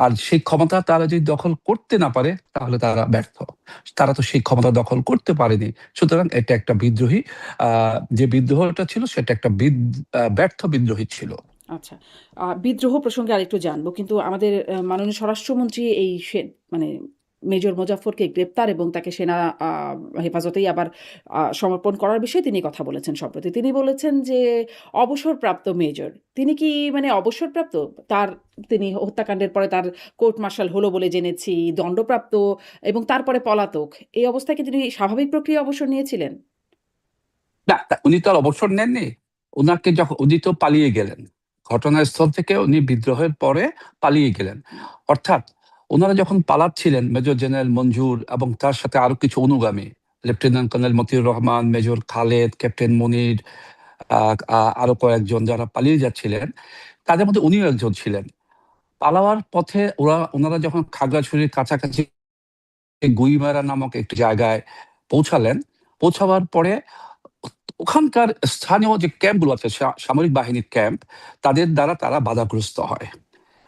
আর সেই ক্ষমতা তারা যদি দখল করতে না পারে তাহলে তারা ব্যর্থ। তারা তো সেই ক্ষমতা দখল করতে পারেনি, সুতরাং এটা একটা বিদ্রোহী, যে বিদ্রোহটা ছিল সেটা একটা ব্যর্থ বিদ্রোহী ছিল। আচ্ছা, বিদ্রোহ প্রসঙ্গে আরেকটু জানবো, কিন্তু আমাদের মাননীয় স্বরাষ্ট্রমন্ত্রী এই মানে মেজর মোজাফফরকে গ্রেপ্তার এবং তাকে সেনা হেফাজতেই আবার সমর্পণ করার বিষয়ে তিনি কথা বলেছেন সম্প্রতি। তিনি বলেছেন যে অবসরপ্রাপ্ত মেজর, তিনি কি মানে অবসরপ্রাপ্ত? তিনি হত্যাকাণ্ডের পরে তার কোর্ট মার্শাল হলো বলে জেনেছি, দণ্ডপ্রাপ্ত এবং তারপরে পলাতক। এই অবস্থায় কি তিনি স্বাভাবিক প্রক্রিয়া অবসর নিয়েছিলেন? না, উনি তো আর অবসর নেননি। উনাকে যখন উনি তো পালিয়ে গেলেন ঘটনাস্থল থেকে, উনি বিদ্রোহের পরে পালিয়ে গেলেন। অর্থাৎ ওনারা যখন পালাচ্ছিলেন, মেজর জেনারেল মঞ্জুর এবং তার সাথে আরো কিছু অনুগামী, lieutenant colonel Motiur Rahman, major Khaled, captain Monir, আরো কয়েকজন যারা পালিয়ে যাচ্ছিলেন, তাদের মধ্যে উনিও একজন ছিলেন। পালাওয়ার পথে ওনারা যখন খাগড়াছড়ির কাছাকাছি গুইমারা নামক একটি জায়গায় পৌঁছালেন, পৌঁছাবার পরে ওখানকার স্থানীয় যে ক্যাম্পগুলো আছে, সামরিক বাহিনীর ক্যাম্প, তাদের দ্বারা তারা বাধাগ্রস্ত হয়।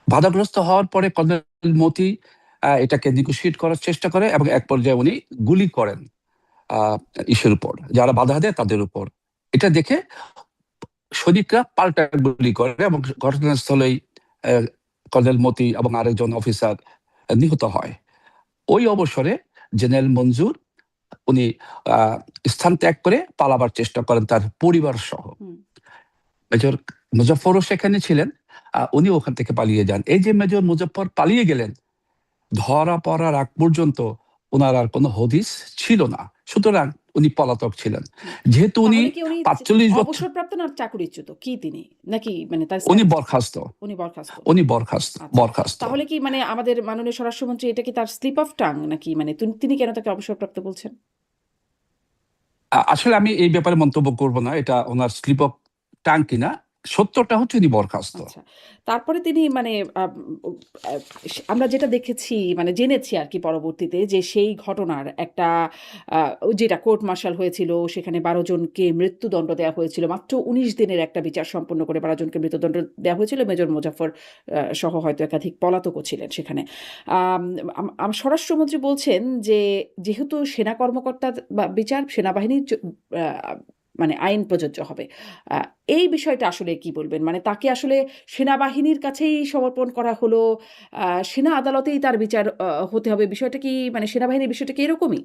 বাধাগ্রস্ত হওয়ার পরে কর্নেল মতি এটাকে নিগোশিয়েট করার চেষ্টা করে এবং এক পর্যায়ে উনি গুলি করেন ইসের উপর, যারা বাধা দেয় তাদের উপর। এটা দেখে সৈনিকরা পাল্টা গুলি করে এবং ঘটনাস্থলেই কর্নেল মতি এবং আরেকজন অফিসার নিহত হয়। ওই অবসরে জেনারেল মঞ্জুর উনি স্থান ত্যাগ করে পালাবার চেষ্টা করেন তার পরিবার সহ। মেজর মুজফ্ফরও সেখানে ছিলেন, উনি ওখান থেকে পালিয়ে যান। এই যে মেজর মুজফ্ফর পালিয়ে গেলেন, ধরা পড়ার আগ পর্যন্ত ওনার আর কোনো হদিস ছিল না, সুতরাং উনি পলাতক ছিলেন। যেহেতু উনি 45 বছর, অবসরপ্রাপ্ত না চাকরিচ্যুত কি তিনি, নাকি মানে তার উনি বরখাস্ত, উনি বরখাস্ত? উনি বরখাস্ত, বরখাস্ত। তাহলে কি মানে আমাদের মাননীয় স্বরাষ্ট্রমন্ত্রী এটা কি তার স্লিপ অফ টাং, নাকি মানে তিনি কেন তাকে অবসরপ্রাপ্ত বলছেন? আসলে আমি এই ব্যাপারে মন্তব্য করব না, এটা ওনার স্লিপ অফ টাং কিনা। সত্যটা হচ্ছে উনি বরখাস্ত। আচ্ছা, তারপরে তিনি মানে আমরা যেটা দেখেছি মানে জেনেছি আর কি পরবর্তীতে, যে সেই ঘটনার একটা যেটা কোর্ট মার্শাল হয়েছিল, সেখানে 12 জনকে মৃত্যুদণ্ড দেওয়া হয়েছিল, মাত্র 19 দিনের একটা বিচার সম্পন্ন করে 12 জনকে মৃত্যুদণ্ড দেওয়া হয়েছিল। মেজর মুজাফফর সহ হয়তো একাধিক পলাতকও ছিলেন সেখানে। স্বরাষ্ট্রমন্ত্রী বলছেন যে যেহেতু সেনা কর্মকর্তার বিচার সেনাবাহিনীর মানে আইন প্রযোজ্য হবে। এই বিষয়টা আসলে কি বলবেন? মানে তাকে আসলে সেনাবাহিনীর কাছেই সমর্পণ করা হলো, সেনা আদালতেই তার বিচার হতে হবে। বিষয়টা কি মানে সেনাবাহিনীর বিষয়টা কি এরকমই?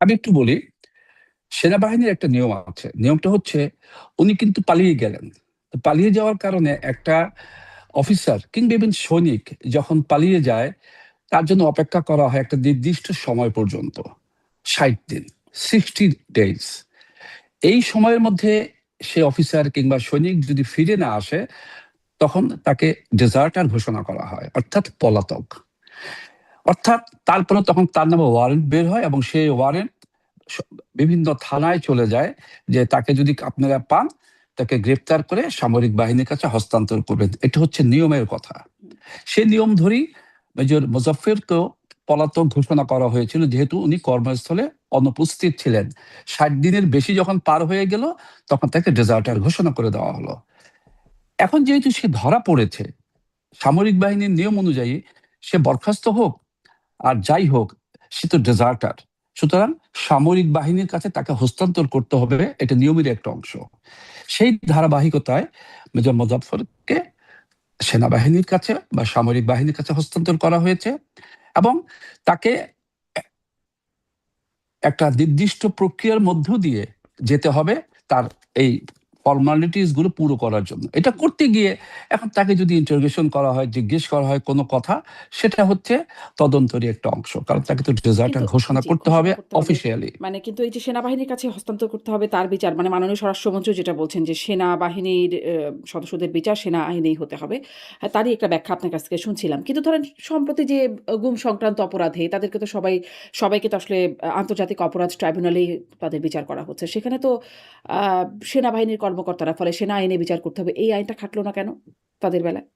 আমি একটু বলি, সেনাবাহিনীর একটা নিয়ম আছে। নিয়মটা হচ্ছে উনি কিন্তু পালিয়ে গেলেন। পালিয়ে যাওয়ার কারণে একটা অফিসার কিংবা ইভেন সৈনিক যখন পালিয়ে যায়, তার জন্য অপেক্ষা করা হয় একটা নির্দিষ্ট সময় পর্যন্ত, 60 দিন, 60 ডেজ। এই সময়ের মধ্যে সে অফিসার কিংবা সৈনিক যদি ফিরে না আসে, তখন তাকে ডেজার্টার ঘোষণা করা হয়, অর্থাৎ পলাতক। অর্থাৎ তারপরে তখন তার নামে ওয়ারেন্ট বের হয় এবং সেই ওয়ারেন্ট বিভিন্ন থানায় চলে যায় যে তাকে যদি আপনারা পান, তাকে গ্রেপ্তার করে সামরিক বাহিনীর কাছে হস্তান্তর করবেন। এটা হচ্ছে নিয়মের কথা। সেই নিয়ম ধরেই মেজর মুজাফফরকেও পলাতক ঘোষণা করা হয়েছিল, যেহেতু উনি কর্মস্থলে অনুপস্থিত ছিলেন। 60 দিনের বেশি যখন পার হয়ে গেল, তখন তাকে ডেজার্টার ঘোষণা করে দেওয়া হলো। এখন যেহেতু সে ধরা পড়েছে, সামরিক বাহিনীর নিয়ম অনুযায়ী সে বরখাস্ত হোক আর যাই হোক, সে তো ডেজার্টার, সুতরাং সামরিক বাহিনীর কাছে তাকে হস্তান্তর করতে হবে, এটা নিয়মের একটা অংশ। সেই ধারাবাহিকতায় মেজর মুজাফফরকে সেনাবাহিনীর কাছে বা সামরিক বাহিনীর কাছে হস্তান্তর করা হয়েছে এবং তাকে একটা নির্দিষ্ট প্রক্রিয়ার মধ্য দিয়ে যেতে হবে তার এই ফর্মালিটিস গুলো পুরো করার জন্য। এটা করতে গিয়ে এখন তাকে যদি ইন্টারোগেশন করা হয়, জিজ্ঞেস করা হয় কোনো কথা, সেটা হচ্ছে তদন্তেরই একটা অংশ, কারণ তাকে তো ডেজার্টার ঘোষণা করতে হবে অফিসিয়ালি। মানে কিন্তু এই যে সেনাবাহিনীর কাছে হস্তান্তর করতে হবে তার বিচার, মানে মাননীয় স্বরাষ্ট্রমন্ত্রী যেটা বলছেন যে সেনাবাহিনীর সদস্যদের বিচার সেনা আইনেই হতে হবে, তারই একটা ব্যাখ্যা আপনার কাছ থেকে শুনছিলাম। কিন্তু ধরেন সম্প্রতি যে গুম সংক্রান্ত অপরাধে তাদেরকে তো সবাইকে তো আসলে আন্তর্জাতিক অপরাধ ট্রাইব্যুনালেই তাদের বিচার করা হচ্ছে, সেখানে তো সেনাবাহিনীর কর্মকর্তারা, ফলে সেনা আইনে বিচার করতে হবে। এই আইনটা খাটলো না কেন তাদের বেলায়?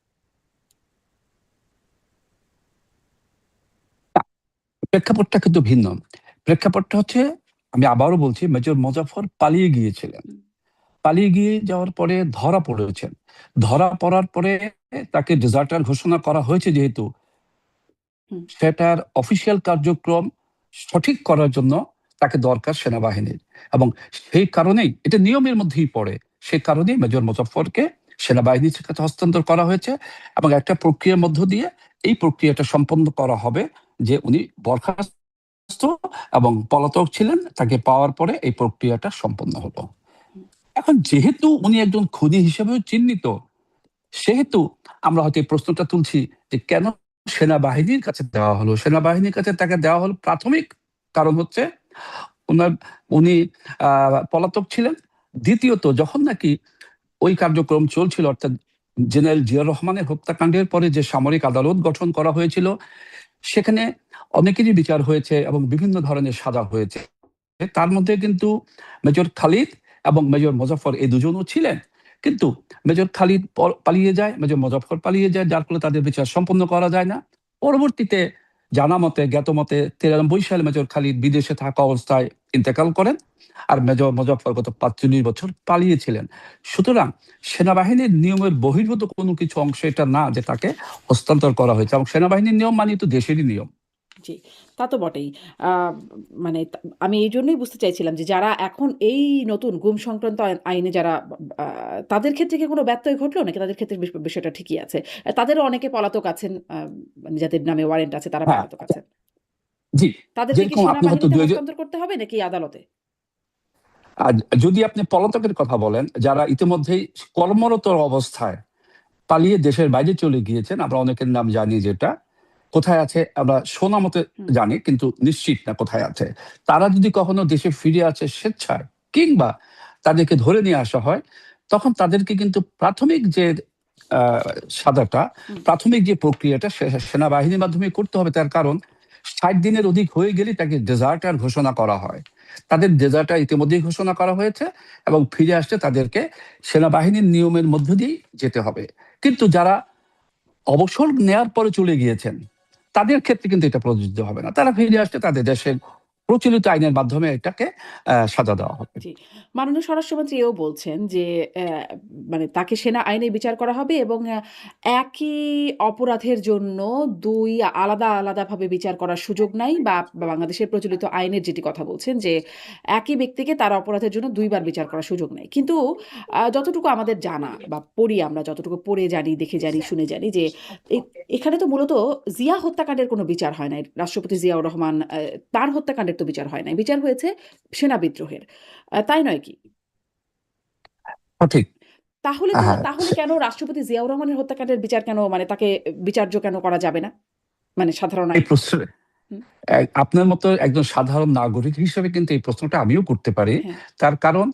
প্রেক্ষাপটটা কিন্তু ভিন্ন। প্রেক্ষাপটটা হচ্ছে, আমি আবারও বলছি, মেজর মুজাফফর পালিয়ে গিয়েছিলেন। পালিয়ে গিয়ে যাওয়ার পরে ধরা পড়েছেন। ধরা পড়ার পরে তাকে ডিজার্টার ঘোষণা করা হয়েছে যেহেতু, হুম। সেটার অফিসিয়াল কার্যক্রম সঠিক করার জন্য তাকে দরকার সেনাবাহিনীর, এবং সেই কারণেই এটা নিয়মের মধ্যেই পড়ে। সেই কারণেই মেজর মোজাফফরকে সেনাবাহিনীর কাছে হস্তান্তর করা হয়েছে, এবং একটা প্রক্রিয়ার মধ্য দিয়ে এই প্রক্রিয়াটা সম্পন্ন করা হবে যে উনি বরখাস্ত এবং পলাতক ছিলেন, তাকে পাওয়ার পরে এই প্রক্রিয়াটা সম্পন্ন হলো। এখন যেহেতু উনি একজন খুনি হিসেবেও চিহ্নিত, সেহেতু আমরা হয়তো এই প্রশ্নটা তুলছি যে কেন সেনাবাহিনীর কাছে দেওয়া হলো। সেনাবাহিনীর কাছে তাকে দেওয়া হলো প্রাথমিক কারণ হচ্ছে ওনার উনি পলাতক ছিলেন। দ্বিতীয়ত, যখন নাকি ওই কার্যক্রম চলছিল, অর্থাৎ জেনারেল জিয়াউর রহমানের হত্যাকাণ্ডের পরে যে সামরিক আদালত গঠন করা হয়েছিল, সেখানে অনেকেরই বিচার হয়েছে এবং বিভিন্ন ধরনের সাজা হয়েছে। তার মধ্যে কিন্তু মেজর খালিদ এবং মেজর মোজাফফর এই দুজনও ছিলেন। কিন্তু মেজর খালিদ পালিয়ে যায়, মেজর মোজাফফর পালিয়ে যায়, যার ফলে তাদের বিচার সম্পন্ন করা যায় না। পরবর্তীতে জানা মতে, জ্ঞাত মতে 93 সালে মেজর খালিদ বিদেশে থাকা অবস্থায় ইন্তেকাল করেন, আর মেজর মোজাফফর গত 45 বছর পালিয়েছিলেন। সুতরাং সেনাবাহিনীর নিয়মের বহির্ভূত কোনো কিছু অংশ এটা না যে তাকে হস্তান্তর করা হয়েছে, এবং সেনাবাহিনীর নিয়ম মানে তো দেশেরই নিয়ম। জি, তা তো বটেই। আ মানে আমি এইজন্যই বুঝতে চাইছিলাম যে যারা এখন এই নতুন গুম সংক্রান্ত আইনে যারা আ তাদের ক্ষেত্রে কি কোনো ব্যত্যয় ঘটলো? নাকি তাদের ক্ষেত্রে বিষয়টা ঠিকই আছে? তাদেরও অনেকে পলাতক আছেন, মানে যাদের নামে ওয়ারেন্ট আছে তারা হ্যাঁ, পলাতক আছেন। জি। তাদেরকে কি যেরকম আপনি হয়তো সেনাবাহিনীতে হস্তান্তর করতে হবে নাকি আদালতে? আর যদি আপনি পলাতকের কথা বলেন, যারা ইতিমধ্যেই কর্মরত অবস্থায় পালিয়ে দেশের বাইরে চলে গিয়েছেন, আমরা অনেকের নাম জানি, যেটা কোথায় আছে আমরা শোনা মতে হুম, জানি, কিন্তু নিশ্চিত না কোথায় আছে। তারা যদি কখনো দেশে ফিরে আসে স্বেচ্ছায়, কিংবা তাদেরকে ধরে নিয়ে আসা হয়, তখন তাদেরকে কিন্তু প্রাথমিক যে আহ, সাজাটা, হুম। প্রাথমিক যে প্রক্রিয়াটা সেনাবাহিনীর মাধ্যমে করতে হবে। তার কারণ 60 দিনের অধিক হয়ে গেলে তাকে ডেজার্টার ঘোষণা করা হয়। তাদের ডেজার্টার ইতিমধ্যেই ঘোষণা করা হয়েছে, এবং ফিরে আসতে তাদেরকে সেনাবাহিনীর নিয়মের মধ্য দিয়েই যেতে হবে। কিন্তু যারা অবসর নেয়ার পরে চলে গিয়েছেন, তাদের ক্ষেত্রে কিন্তু এটা প্রযোজ্য হবে না। তারা ফিরে আসতে তাদের দেশের প্রচলিত আইনের মাধ্যমে এটাকে সাজা দেওয়া হবে। জি। মাননীয় স্বরাষ্ট্রমন্ত্রী এও বলছেন যে মানে তাকে সেনা আইনে বিচার করা হবে এবং একই অপরাধের জন্য ২ আলাদা, আলাদাভাবে বিচার করার সুযোগ নাই, বা বাংলাদেশের প্রচলিত আইনের যেটি কথা বলছেন যে একই ব্যক্তিকে তার অপরাধের জন্য ২ বার বিচার করার সুযোগ নাই। কিন্তু যতটুকু আমাদের জানা বা পড়ি, আমরা যতটুকু পড়ে জানি, দেখে জানি, শুনে জানি যে এ এখানে তো মূলত জিয়া হত্যাকাণ্ডের কোনো বিচার হয় নাই। রাষ্ট্রপতি জিয়াউর রহমান তার হত্যাকাণ্ডের তো বিচার হয় নাই। বিচার হয়েছে সেনা বিদ্রোহের। তাই নয় কি? সঠিক। হ্যাঁ, তাহলে কেন রাষ্ট্রপতি জিয়াউর রহমানের হত্যাকাণ্ডের বিচার কেন, মানে তাকে বিচার্য কেন করা যাবে না? মানে সাধারণ এই আইনে? প্রশ্ন হুম, আপনার মতো একজন সাধারণ নাগরিক হিসেবে কিন্তু এই প্রশ্নটা আমিও করতে পারি। হ্যাঁ, তার কারণ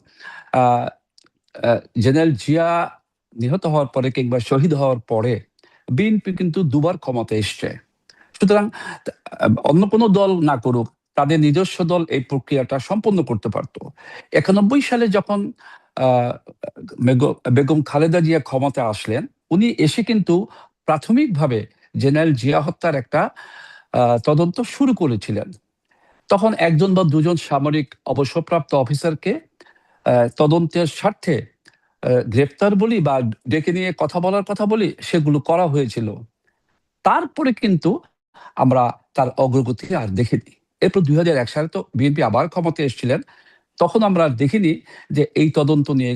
আহ, জেনারেল জিয়া নিহত হওয়ার পরে কিংবা শহীদ হওয়ার পরে বিএনপি কিন্তু দুবার ক্ষমতায় এসছে। সুতরাং অন্য কোনো দল না করুক, তাদের নিজস্ব দল এই প্রক্রিয়াটা সম্পন্ন করতে পারত। 91 সালে যখন আহ, বেগম খালেদা জিয়া ক্ষমতায় আসলেন, উনি এসে কিন্তু প্রাথমিকভাবে জেনারেল জিয়া হত্যার একটা তদন্ত শুরু করেছিলেন। তখন একজন বা দুজন সামরিক অবসরপ্রাপ্ত অফিসারকে তদন্তের স্বার্থে গ্রেপ্তার বলি বা ডেকে নিয়ে কথা বলি, সেগুলো করা হয়েছিল। তারপরে কিন্তু আমরা তার অগ্রগতি আর দেখিনি। এরপর 2001 সালে তো বিএনপি আবার ক্ষমতায় এসেছিলেন, তখন আমরা আর দেখিনি যে এই তদন্ত নিয়ে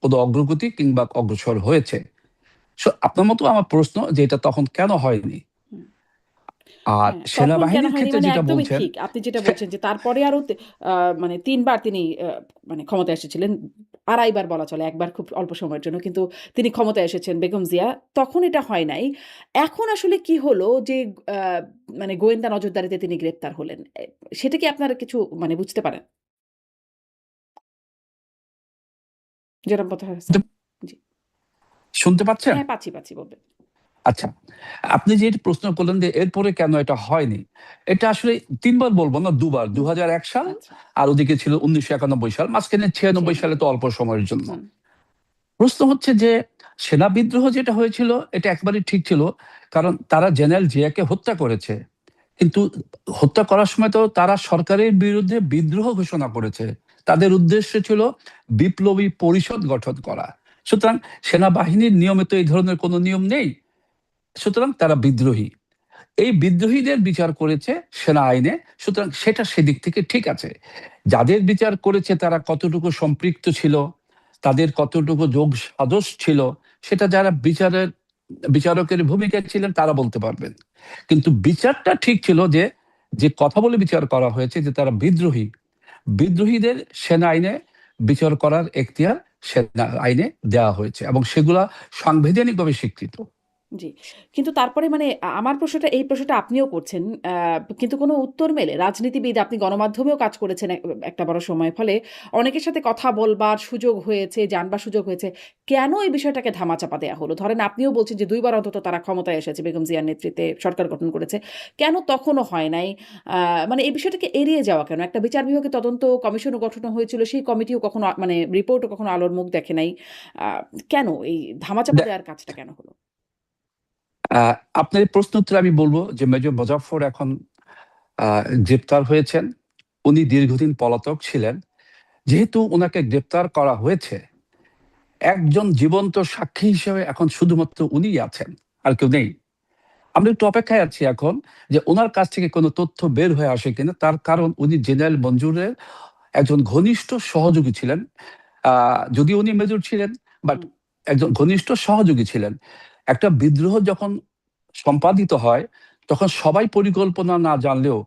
কোনো অগ্রগতি কিংবা অগ্রসর হয়েছে। আপনার মতো আমার প্রশ্ন যে এটা তখন কেন হয়নি। হুম। আর হ্যাঁ, তখন কেন সেনাবাহিনীর হয়নি ক্ষেত্রে মানে যেটা একদমই বলছেন, ঠিক। আপনি যেটা সে- বলছেন যে তারপরে আরো মানে ৩ বার তিনি মানে ক্ষমতায় এসেছিলেন। ২.৫ বার বলা চলে। ১ বার খুব অল্প সময়ের জন্য। কিন্তু তিনি ক্ষমতায় এসেছেন বেগম জিয়া। তখন এটা হয় নাই। এখন আসলে কি হলো যে আ মানে গোয়েন্দা নজরদারিতে তিনি গ্রেপ্তার হলেন। সেটা কি আপনারা কিছু মানে বুঝতে পারেন? জনাব মোতাহার হোসেন। জি। শুনতে পাচ্ছেন? হ্যাঁ, পাচ্ছি বলবেন। আচ্ছা, আপনি যে প্রশ্ন করলেন যে এরপরে কেন এটা হয়নি, এটা আসলে ৩ বার বলবো না, ২ বার। হুম, ২০০১ সাল, আচ্ছা। আর ওদিকে ছিল ১৯৯১ সাল, মাঝখানে ৯৬ সালে ৯৬ তো অল্প সময়ের জন্য। হুম, প্রশ্ন হচ্ছে যে সেনা বিদ্রোহ যেটা হয়েছিল এটা একবারই ঠিক ছিল, কারণ তারা জেনারেল জিয়াকে হত্যা করেছে। কিন্তু হত্যা করার সময় তো তারা সরকারের বিরুদ্ধে বিদ্রোহ ঘোষণা করেছে। তাদের উদ্দেশ্য ছিল বিপ্লবী পরিষদ গঠন করা। সুতরাং সেনাবাহিনীর নিয়মিত এই ধরনের কোনো নিয়ম নেই, সুতরাং তারা বিদ্রোহী। এই বিদ্রোহীদের বিচার করেছে সেনা আইনে, সুতরাং সেটা সেদিক থেকে ঠিক আছে। যাদের বিচার করেছে তারা কতটুকু সম্পৃক্ত ছিল, তাদের কতটুকু যোগ সাজস ছিল, সেটা যারা বিচারকের ভূমিকায় ছিলেন তারা বলতে পারবেন। কিন্তু বিচারটা ঠিক ছিল যে যে কথা বলে বিচার করা হয়েছে যে তারা বিদ্রোহী, বিদ্রোহীদের সেনা আইনে বিচার করার এখতিয়ার সেনা আইনে দেওয়া হয়েছে এবং সেগুলা সাংবিধানিকভাবে স্বীকৃত। জি। কিন্তু তারপরে মানে আমার প্রশ্নটা, এই প্রশ্নটা আপনিও করছেন। কিন্তু কোনো উত্তর মেলে? রাজনীতিবিদ, আপনি গণমাধ্যমেও কাজ করেছেন একটা বড় সময়। ফলে অনেকের সাথে কথা বলবার সুযোগ হয়েছে, জানবার সুযোগ হয়েছে। কেন এই বিষয়টাকে ধামাচাপা দেয়া হলো? ধরেন আপনিও বলছেন যে ২ বার অন্তত তারা ক্ষমতায় এসেছে, বেগম জিয়ার নেতৃত্বে সরকার গঠন করেছে। কেন তখনও হয় নাই? আ মানে এই বিষয়টাকে এড়িয়ে যাওয়া কেন? একটা বিচার বিভাগের তদন্ত কমিশনও গঠন হয়েছিল। সেই কমিটিও কখনো মানে রিপোর্টও কখনো আলোর মুখ দেখে নাই। আ কেন এই ধামাচাপা দে- দেওয়ার কাজটা কেন হলো? আপনার এই প্রশ্ন উত্তরে আমি বলবো যে মেজর মোজাফফর এখন গ্রেপ্তার হয়েছেন। উনি দীর্ঘদিন পলাতক ছিলেন। যেহেতু ওনাকে গ্রেপ্তার করা হয়েছে, একজন জীবন্ত সাক্ষী হিসেবে এখন শুধুমাত্র উনিই আছেন, আর কেউ নেই। আমরা একটু অপেক্ষায় আছি এখন যে ওনার কাছ থেকে কোনো তথ্য বের হয়ে আসে কিনা, তার কারণ উনি জেনারেল মঞ্জুরের একজন ঘনিষ্ঠ সহযোগী ছিলেন। যদিও উনি মেজর ছিলেন, বাট হুম। একজন ঘনিষ্ঠ সহযোগী ছিলেন। একটা বিদ্রোহ যখন সম্পাদিত হয় তখন সবাই পরিকল্পনা না জানলেও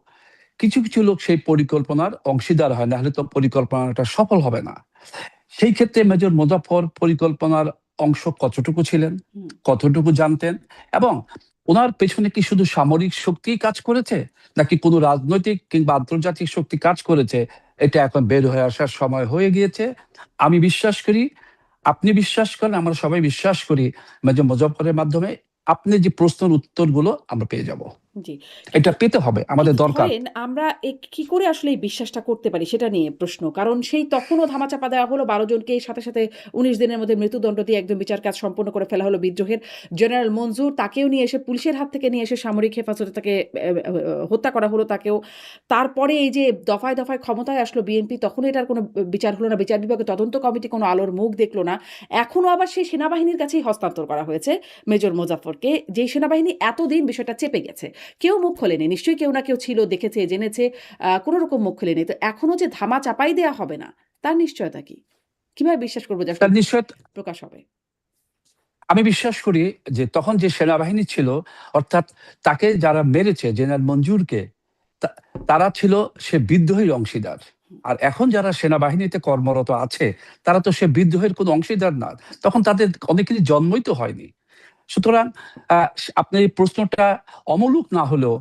কিছু কিছু লোক সেই পরিকল্পনার অংশীদার হয়, না হলে তো পরিকল্পনাটা সফল হবে না। সেই ক্ষেত্রে মেজর মোজাফফর পরিকল্পনার অংশ কতটুকু ছিলেন, হুম। কতটুকু জানতেন, এবং ওনার পেছনে কি শুধু সামরিক শক্তি কাজ করেছে নাকি কোনো রাজনৈতিক কিংবা আন্তর্জাতিক শক্তি কাজ করেছে, এটা এখন বের হয়ে আসার সময় হয়ে গিয়েছে। আমি বিশ্বাস করি, আপনি বিশ্বাস করেন, আমরা সবাই বিশ্বাস করি, মেজর মোজাফফরের মাধ্যমে আপনি যে প্রশ্নের উত্তরগুলো আমরা পেয়ে যাব। জি। এটা কিন্তু পেতে হবে, আমাদের কিন্তু দরকার। ধরেন আমরা কি করে আসলে এই বিশ্বাসটা করতে পারি সেটা নিয়ে প্রশ্ন। কারণ সেই তখনও ধামাচাপা দেওয়া হলো ১২ জনকে, সাথে, সাথে ১৯ দিনের মধ্যে মৃত্যুদণ্ড দিয়ে একদম বিচার কাজ সম্পন্ন করে ফেলা হলো বিদ্রোহের জেনারেল মঞ্জুর। তাকেও নিয়ে এসে পুলিশের হাত থেকে নিয়ে এসে সামরিক হেফাজতে তাকে হত্যা করা হলো তাকেও। তারপরে এই যে দফায়, দফায় ক্ষমতায় আসলো বিএনপি, তখনও এটার কোনো বিচার হলো না। বিচার বিভাগের তদন্ত কমিটি কোনো আলোর মুখ দেখল না। এখনো আবার সেই সেনাবাহিনীর কাছেই হস্তান্তর করা হয়েছে মেজর মোজাফফরকে। যেই সেনাবাহিনী এতদিন বিষয়টা চেপে গেছে। কেউ মুখ খোলেনি। নিশ্চয়ই কেউ না কেউ ছিল, দেখেছে, জেনেছে, কোনো রকম মুখ খোলেনি। তো এখনো যে ধামা চাপাই দেয়া হবে না, তার নিশ্চয়তা কি? কিভাবে বিশ্বাস করব যে আসলে তার নিশ্চয়, প্রকাশ হবে? আমি বিশ্বাস করি যে তখন যে সেনাবাহিনী ছিল, অর্থাৎ তাকে যারা মেরেছে জেনারেল মঞ্জুরকে, তারা ছিল সে বিদ্রোহীর অংশীদার। হুম। আর এখন যারা সেনাবাহিনীতে কর্মরত আছে তারা তো সে বিদ্রোহের কোনো অংশীদার না, তখন তাদের অনেকেরই জন্মই তো হয়নি। সুতরাং আপনার এই প্রশ্নটা অমূলক না হলেও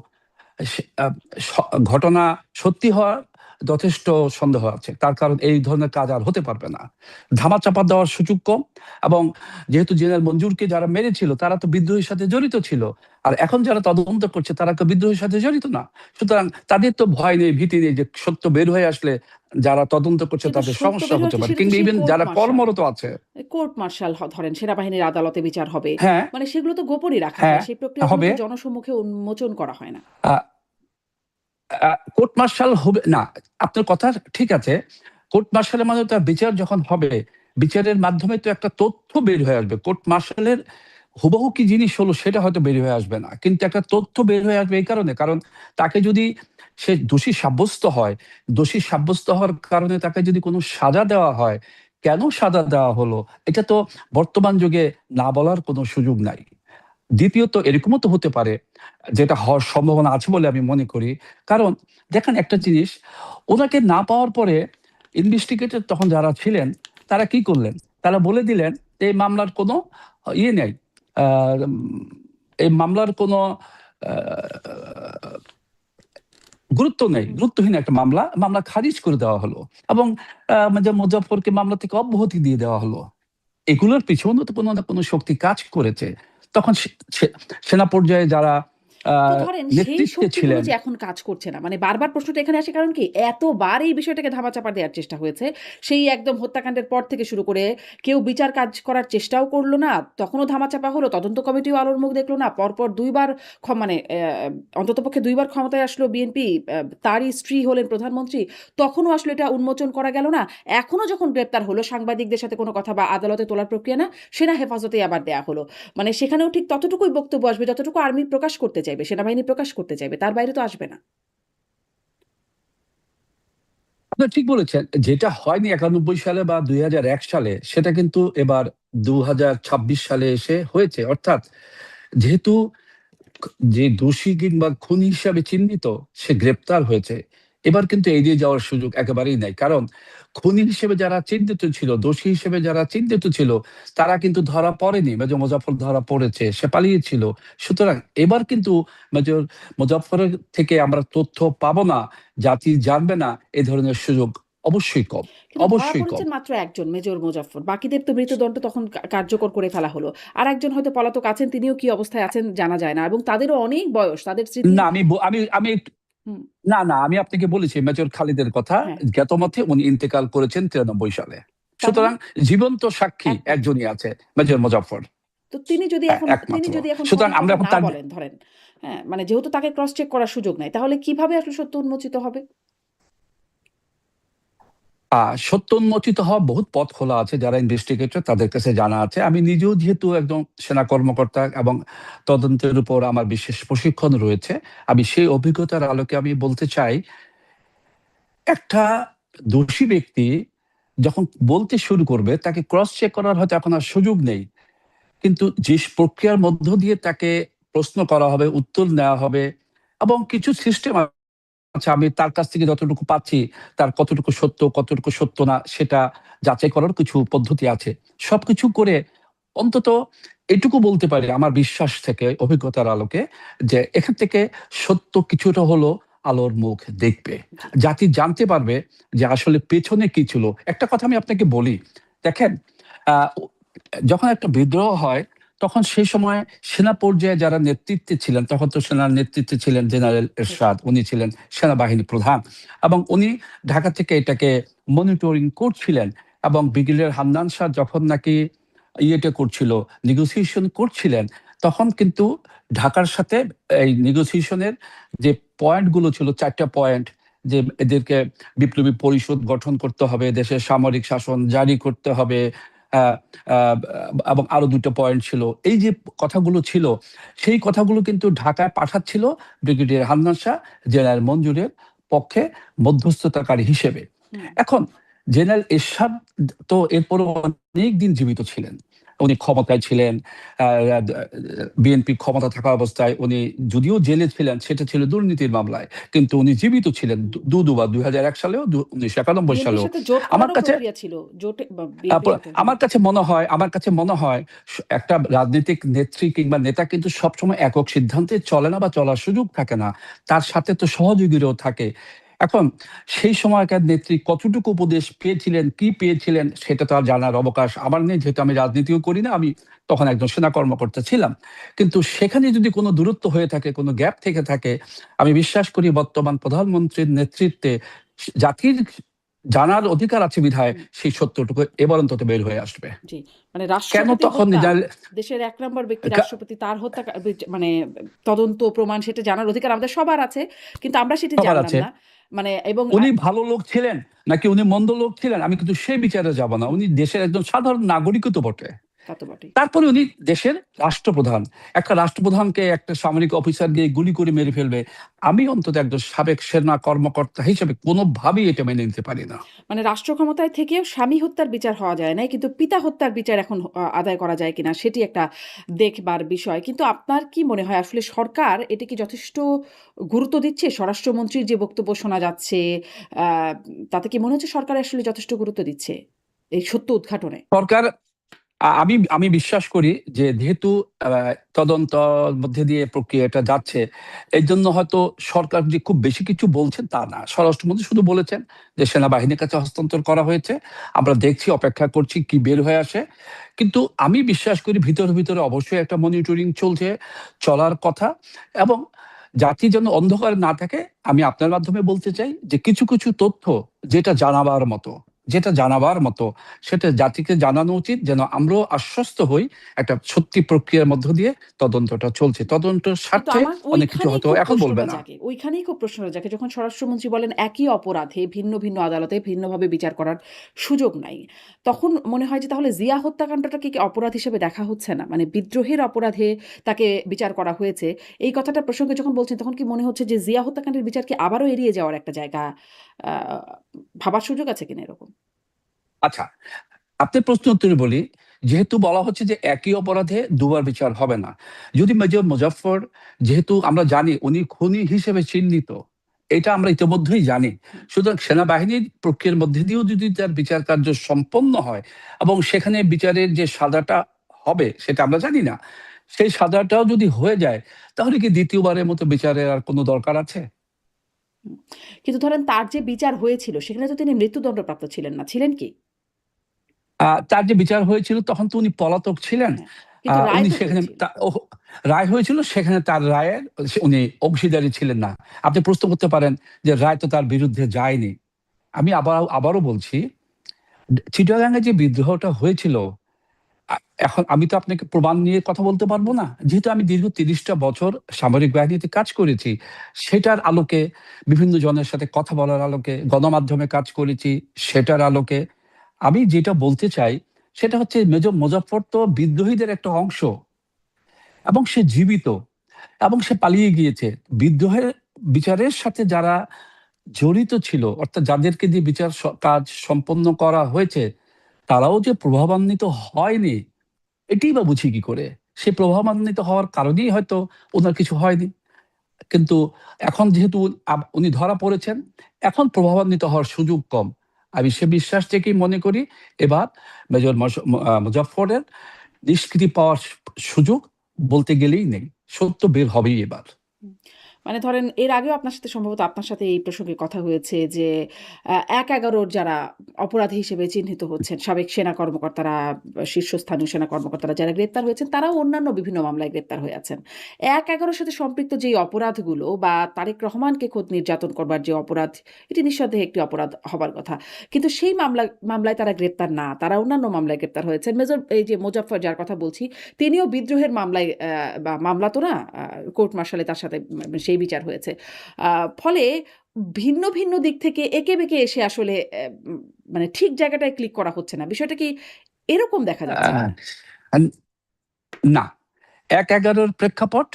ঘটনা সত্যি হওয়ার যথেষ্ট সন্দেহ আছে। তার কারণ এই ধরনের কাজ আর হতে পারবে না, ধামাচাপা দেওয়ার সুযোগ কম। এবং যেহেতু জেনারেল মঞ্জুরকে যারা মেরেছিল তারা তো বিদ্রোহের সাথে জড়িত ছিল, আর এখন যারা তদন্ত করছে তারা তো বিদ্রোহের সাথে জড়িত না। সুতরাং তাদের তো ভয় নেই, ভীতি নেই যে সত্য বের হয়ে আসলে যারা তদন্ত করছে কিন্তু তাদের সত্য সমস্যা বের হতে হচ্ছে পারে, সেটা তো কিংবা সেই ইভেন কোর্ট যারা মার্শাল। কর্মরত আছে। কোর্ট মার্শাল ধরেন সেনাবাহিনীর আদালতে বিচার হবে। হ্যাঁ, মানে সেগুলো তো গোপনই রাখা হয়। হ্যাঁ, সেই প্রক্রিয়াগুলো হবে। তো জনসম্মুখে উন্মোচন করা হয় না। কোর্ট মার্শাল হবে না, আপনার কথা ঠিক আছে। কোর্ট মার্শালের মানে তার বিচার যখন হবে, বিচারের মাধ্যমে তো একটা তথ্য বের হয়ে আসবে। কোর্ট মার্শালের হুবহু কি জিনিস হলো সেটা হয়তো বের হয়ে আসবে না, কিন্তু একটা তথ্য বের হয়ে আসবে এই কারণে, কারণ তাকে যদি সে দোষী সাব্যস্ত হয়, দোষী সাব্যস্ত হওয়ার কারণে তাকে যদি কোনো সাজা দেওয়া হয়, কেন সাজা দেওয়া হলো এটা তো বর্তমান যুগে না বলার কোনো সুযোগ নাই। দ্বিতীয়ত এরকমও তো হতে পারে, যেটা হওয়ার সম্ভাবনা আছে বলে আমি মনে করি। কারণ দেখেন একটা জিনিস, ওনাকে না পাওয়ার পরে ইনভেস্টিগেটর তখন যারা ছিলেন তারা কি করলেন, তারা বলে দিলেন এই মামলার কোনো ইয়ে নেই, আহ, উম, এই মামলার কোনো আহ, গুরুত্ব নেই, হুম। গুরুত্বহীন একটা মামলা, মামলা খারিজ করে দেওয়া হলো। এবং মুজাফফরকে মামলা থেকে অব্যাহতি দিয়ে দেওয়া হলো। এগুলোর পিছনে তো কোনো না কোনো শক্তি কাজ করেছে। তখন সেনা পর্যায়ে যারা তো ধরেন সেই নেতৃত্বে শক্তিগুলো ছিলেন। যে এখন কাজ করছে না, মানে বারবার প্রশ্নটা এখানে আসে কারণ কি এতবার এই বিষয়টাকে ধামাচাপা দেওয়ার চেষ্টা হয়েছে, সেই একদম হত্যাকাণ্ডের পর থেকে শুরু করে কেউ বিচার কাজ করার চেষ্টাও করলো না, তখনও ধামাচাপা হলো, তদন্ত কমিটিও আলোর মুখ দেখলো না, পরপর দুইবার মানে অন্ততপক্ষে দুইবার ক্ষমতায় আসলো বিএনপি, তারই স্ত্রী হলেন প্রধানমন্ত্রী, তখনও আসলে এটা উন্মোচন করা গেল না। এখনও যখন গ্রেপ্তার হলো, সাংবাদিকদের সাথে কোনো কথা বা আদালতে তোলার প্রক্রিয়া না, সেনা হেফাজতে আবার দেয়া হলো। মানে সেখানেও ঠিক ততটুকুই বক্তব্য আসবে যতটুকু আর্মি প্রকাশ করতে চাইবে, সেনাবাহিনী প্রকাশ করতে চাইবে, তার বাইরে তো আসবে না। আপনি ঠিক বলেছেন, যেটা হয়নি 91 সালে বা 2001 সালে সেটা কিন্তু এবার 2026 সালে এসে হয়েছে। অর্থাৎ যেহেতু যে দোষী কিংবা খুনি হিসাবে চিহ্নিত সে গ্রেপ্তার হয়েছে, এবার কিন্তু এড়িয়ে যাওয়ার সুযোগ একেবারেই নাই। কারণ খুনি হিসেবে যারা চিহ্নিত ছিল, দোষী হিসেবে যারা চিহ্নিত ছিল, তারা কিন্তু ধরা পড়েনি। মেজর মোজাফফর ধরা পড়েছে, সে পালিয়েছিল। সুতরাং এবার কিন্তু মেজর মোজাফফরের থেকে আমরা তথ্য পাবো না, জাতি জানবে না, এ ধরনের সুযোগ অবশ্যই কম। কিন্তু ধরা অবশ্যই কম। পড়েছেন মাত্র একজন, মেজর মোজাফফর, বাকিদের তো মৃত্যুদণ্ড তখন কার্যকর করে ফেলা হলো। আর একজন হয়তো পলাতক আছেন, তিনিও কি অবস্থায় আছেন জানা যায় না, এবং তাদেরও অনেক বয়স, তাদের স্মৃতি। না, আমি হুম। না, আমি আপনাকে বলেছি মেজর খালিদের কথা। হ্যাঁ। জ্ঞাতমতে উনি ইন্তেকাল করেছেন 93 সালে। তার মানে সুতরাং জীবন্ত সাক্ষী একমাত্র। একজনই আছে, মেজর মুজাফফর। তো তিনি যদি হ্যাঁ, এখন তিনি একমাত্র। যদি এখন সুতরাং সঠিক আমরা কথা এখন না তার বলেন ধরেন, হ্যাঁ, মানে যেহেতু তাকে ক্রস চেক করার সুযোগ নাই, তাহলে কিভাবে আসলে সত্য উন্মোচিত হবে? সত্য উন্মোচিত হওয়া বহুত পথ খোলা আছে, যারা ইনভেস্টিগেটর তাদের কাছে জানা আছে। আমি নিজেও যেহেতু একজন সেনা কর্মকর্তা এবং তদন্তের উপর আমার বিশেষ প্রশিক্ষণ রয়েছে, আমি সেই অভিজ্ঞতার আলোকে আমি বলতে চাই, একটা দোষী ব্যক্তি যখন বলতে শুরু করবে তাকে ক্রস চেক করার হয়তো এখন আর সুযোগ নেই। কিন্তু যে প্রক্রিয়ার মধ্য দিয়ে তাকে প্রশ্ন করা হবে, উত্তর নেওয়া হবে, এবং কিছু সিস্টেম আছে, আমি তার কাছ থেকে যতটুকু পাচ্ছি তার কতটুকু সত্য কতটুকু সত্য না সেটা যাচাই করার কিছু পদ্ধতি আছে। সবকিছু করে অন্তত এটুকু বলতে পারি আমার বিশ্বাস থেকে, অভিজ্ঞতার আলোকে, যে এখান থেকে সত্য কিছুটা হলো আলোর মুখ দেখবে। জি। জাতি জানতে পারবে যে আসলে পেছনে কি ছিল। একটা কথা আমি আপনাকে বলি, দেখেন, আহ, যখন একটা বিদ্রোহ হয় তখন সেই সময় সেনা পর্যায়ে যারা নেতৃত্বে ছিলেন, তখন তো সেনার নেতৃত্বে ছিলেন জেনারেল এরশাদ, উনি ছিলেন সেনাবাহিনী প্রধান, এবং উনি ঢাকা থেকে এটাকে মনিটরিং করছিলেন। এবং ব্রিগেডিয়ার হান্নান শাহ যখন নাকি ইয়েটা করছিল, নেগোসিয়েশন করছিলেন, তখন কিন্তু ঢাকার সাথে এই নেগোসিয়েশনের যে পয়েন্টগুলো ছিল, 4টা পয়েন্ট, যে এদেরকে বিপ্লবী পরিষদ গঠন করতে হবে, দেশের সামরিক শাসন জারি করতে হবে, আহ, আহ, এবং আরো 2টা পয়েন্ট ছিল। এই যে কথাগুলো ছিল, সেই কথাগুলো কিন্তু ঢাকায় পাঠাচ্ছিল ব্রিগেডিয়ার হান্নান শাহ জেনারেল মঞ্জুরের পক্ষে মধ্যস্থতাকারী হিসেবে। হুম। এখন জেনারেল এরশাদ তো এরপর অনেক দিন জীবিত ছিলেন, উনি ক্ষমতায় ছিলেন। বিএনপি ক্ষমতা থাকা অবস্থায় উনি যদিও জেলে ছিলেন, সেটা ছিল দুর্নীতির মামলায়, কিন্তু উনি জীবিত ছিলেন দুবার, 2001 সালেও 1991 বিএনপির সালেও। সাথে জোট আমার করারও কাছে প্রক্রিয়া ছিল, জোটে বিএনপির সাথে। হুম। আমার কাছে মনে হয় একটা রাজনৈতিক নেত্রী কিংবা নেতা কিন্তু সবসময় একক সিদ্ধান্তে চলে না, বা চলার সুযোগ থাকে না, তার সাথে তো সহযোগীরাও থাকে। এখন সেই সময়কার নেত্রী কতটুকু উপদেশ পেয়েছিলেন, কি পেয়েছিলেন, সেটা তো আর জানার অবকাশ আমার নেই, যেহেতু আমি রাজনীতিও করি না, আমি তখন একজন সেনা কর্মকর্তা ছিলাম। কিন্তু সেখানে যদি কোনো দূরত্ব হয়ে থাকে, কোনো গ্যাপ থেকে থাকে, আমি বিশ্বাস করি বর্তমান প্রধানমন্ত্রীর নেতৃত্বে জাতির জানার অধিকার আছে বিধায় হুম। সেই সত্যটুকু এবার অন্তত বের হয়ে আসবে। জি, মানে কেন রাষ্ট্রপতি তখন হত্যা, দেশের ১ নম্বর ব্যক্তি কা- রাষ্ট্রপতি, তার হত্যা মানে তদন্ত প্রমাণ সেটা জানার অধিকার আমাদের সবার আছে। কিন্তু আমরা সেটি সবার জানলাম আছে। না। মানে এবং উনি ভালো লোক ছিলেন নাকি উনি মন্দ লোক ছিলেন, আমি কিন্তু সেই বিচারে যাব না। হুম, উনি দেশের একজন সাধারণ নাগরিকও তো বটে। তা তো বটেই। তারপরে উনি দেশের রাষ্ট্রপ্রধান। একটা রাষ্ট্রপ্রধানকে একটা সামরিক অফিসার গিয়ে গুলি করে মেরে ফেলবে, আমি অন্তত একজন সাবেক সেনা কর্মকর্তা হিসেবে কোনোভাবেই এটা মেনে নিতে পারি না। মানে রাষ্ট্র ক্ষমতায় থেকেও স্বামী হত্যার বিচার হওয়া যায় নাই। কিন্তু পিতা হত্যার বিচার এখন আদায় করা যায় কিনা সেটি একটা দেখবার বিষয়। কিন্তু আপনার কি মনে হয় আসলে সরকার এটা কি যথেষ্ট গুরুত্ব দিচ্ছে? স্বরাষ্ট্রমন্ত্রীর যে বক্তব্য শোনা যাচ্ছে, আ তাতে কি মনে হচ্ছে সরকার আসলে যথেষ্ট গুরুত্ব দিচ্ছে এই সত্য উদ্ঘাটনে? সরকার আমি আমি বিশ্বাস করি যে যেহেতু তদন্ত মধ্যে দিয়ে প্রক্রিয়াটা যাচ্ছে, এই জন্য হয়তো সরকার যে খুব বেশি কিছু বলছেন তা না। স্বরাষ্ট্রমন্ত্রী শুধু বলেছেন যে সেনাবাহিনীর কাছে হস্তান্তর করা হয়েছে, আমরা দেখছি, অপেক্ষা করছি কি বের হয়ে আসে। কিন্তু আমি বিশ্বাস করি ভিতরে ভিতরে অবশ্যই একটা মনিটরিং চলছে, চলার কথা। এবং জাতি যেন অন্ধকারে না থাকে, আমি আপনার মাধ্যমে বলতে চাই যে কিছু কিছু তথ্য যেটা জানাবার মতো, যেটা জানাবার মতো সেটা জাতিকে জানানো উচিত, যেন আমরাও আশ্বস্ত হই একটা সত্যি প্রক্রিয়ার মধ্য দিয়ে তদন্তটা চলছে। তদন্তের কিন্তু স্বার্থে আমার অনেক কিছু ওইখানেই হয়তো খুব এখন বলবে প্রশ্নটা না। জাগে। ওইখানেই খুব প্রশ্নটা জাগে যখন স্বরাষ্ট্রমন্ত্রী বলেন একই অপরাধে ভিন্ন, ভিন্ন আদালতে ভিন্নভাবে বিচার করার সুযোগ নাই। তখন মনে হয় যে তাহলে জিয়া হত্যাকাণ্ডটাকে কি অপরাধ হিসেবে দেখা হচ্ছে না? মানে বিদ্রোহের অপরাধে তাকে বিচার করা হয়েছে। এই কথাটা প্রসঙ্গে যখন বলছেন তখন কি মনে হচ্ছে যে জিয়া হত্যাকাণ্ডের বিচার কি আবারও এড়িয়ে যাওয়ার একটা জায়গা আ ভাবার সুযোগ আছে কিনা এরকম? আচ্ছা, আপনার প্রশ্ন উত্তরে বলি, যেহেতু বলা হচ্ছে যে একই অপরাধে দুবার বিচার হবে না, যদি মেজর মুজাফফর, যেহেতু আমরা জানি উনি খুনি হিসেবে চিহ্নিত, এটা আমরা ইতিমধ্যেই জানি। হুম। সুতরাং সেনাবাহিনীর প্রক্রিয়ার মধ্যে দিয়েও যদি তার বিচার কার্য সম্পন্ন হয় এবং সেখানে বিচারের যে সাজাটা হবে সেটা আমরা জানি না, সেই সাজাটাও যদি হয়ে যায়, তাহলে কি দ্বিতীয়বারের মতো বিচারের আর কোনো দরকার আছে? হুম। কিন্তু ধরেন তার যে বিচার হয়েছিল সেখানে তো তিনি মৃত্যুদণ্ডপ্রাপ্ত ছিলেন না। ছিলেন কি? তার যে বিচার হয়েছিল তখন তো উনি পলাতক ছিলেন। হ্যাঁ। কিন্তু রায় উনি তো সেখানে হয়েছিল। রায় হয়েছিল, সেখানে তার রায়ের উনি অংশীদারি ছিলেন না। আপনি প্রশ্ন করতে পারেন যে রায় তো তার বিরুদ্ধে যায়নি। আমি আবারও বলছি, চিটাগাং এ যে বিদ্রোহটা হয়েছিল, আ এখন আমি তো আপনাকে প্রমাণ নিয়ে কথা বলতে পারব না। যেহেতু আমি দীর্ঘ ৩০ টা বছর সামরিক বাহিনীতে কাজ করেছি, সেটার আলোকে, বিভিন্ন জনের সাথে কথা বলার আলোকে, গণমাধ্যমে কাজ করেছি, সেটার আলোকে আমি যেটা বলতে চাই সেটা হচ্ছে মেজর মুজাফফর তো বিদ্রোহীদের একটা অংশ, এবং সে জীবিত, এবং সে পালিয়ে গিয়েছে। বিদ্রোহের বিচারের সাথে যারা জড়িত ছিল, অর্থাৎ যাদেরকে দিয়ে বিচার কাজ সম্পন্ন করা হয়েছে, তারাও যে প্রভাবান্বিত হয়নি, এটাই বা বুঝি কি করে? সে প্রভাবান্বিত হওয়ার কারণেই হয়তো ওনার কিছু হয়নি। কিন্তু এখন যেহেতু উনি ধরা পড়েছেন, এখন প্রভাবান্বিত হওয়ার সুযোগ কম। আমি সে বিশ্বাস থেকেই মনে করি এবার মেজর মুজাফফরের নিষ্কৃতি পাওয়ার সুযোগ বলতে গেলেই নেই। সত্য বের হবেই এবার। হুম। মানে ধরেন এর আগেও আপনার সাথে সম্ভবত আপনার সাথে এই প্রসঙ্গে কথা হয়েছে যে ১-১১ র যারা অপরাধী হিসেবে চিহ্নিত হচ্ছেন, সাবেক সেনা কর্মকর্তারা, শীর্ষস্থানীয় সেনা কর্মকর্তারা যারা গ্রেপ্তার হয়েছেন তারাও অন্যান্য বিভিন্ন মামলায় গ্রেপ্তার হয়ে আছেন। ১-১১ র সাথে সম্পৃক্ত যেই অপরাধগুলো বা তারেক রহমানকে খোদ নির্যাতন করবার যে অপরাধ, এটি নিঃসন্দেহে একটি অপরাধ হবার কথা। কিন্তু সেই মামলায় তারা গ্রেপ্তার না। তারা অন্যান্য মামলায় গ্রেপ্তার হয়েছেন। মেজর এই যে মোজাফফর যার কথা বলছি, তিনিও বিদ্রোহের মামলায় বা মামলা তো না, কোর্ট মার্শালে তার সাথে সেই বিচার হয়েছে। আ ফলে ভিন্ন, ভিন্ন দিক থেকে এঁকে বেঁকে এসে আসলে মানে ঠিক জায়গাটায় ক্লিক করা হচ্ছে না। বিষয়টা কি এরকম দেখা যাচ্ছে আহ কিনা? আন না, ১-১১ র প্রেক্ষাপট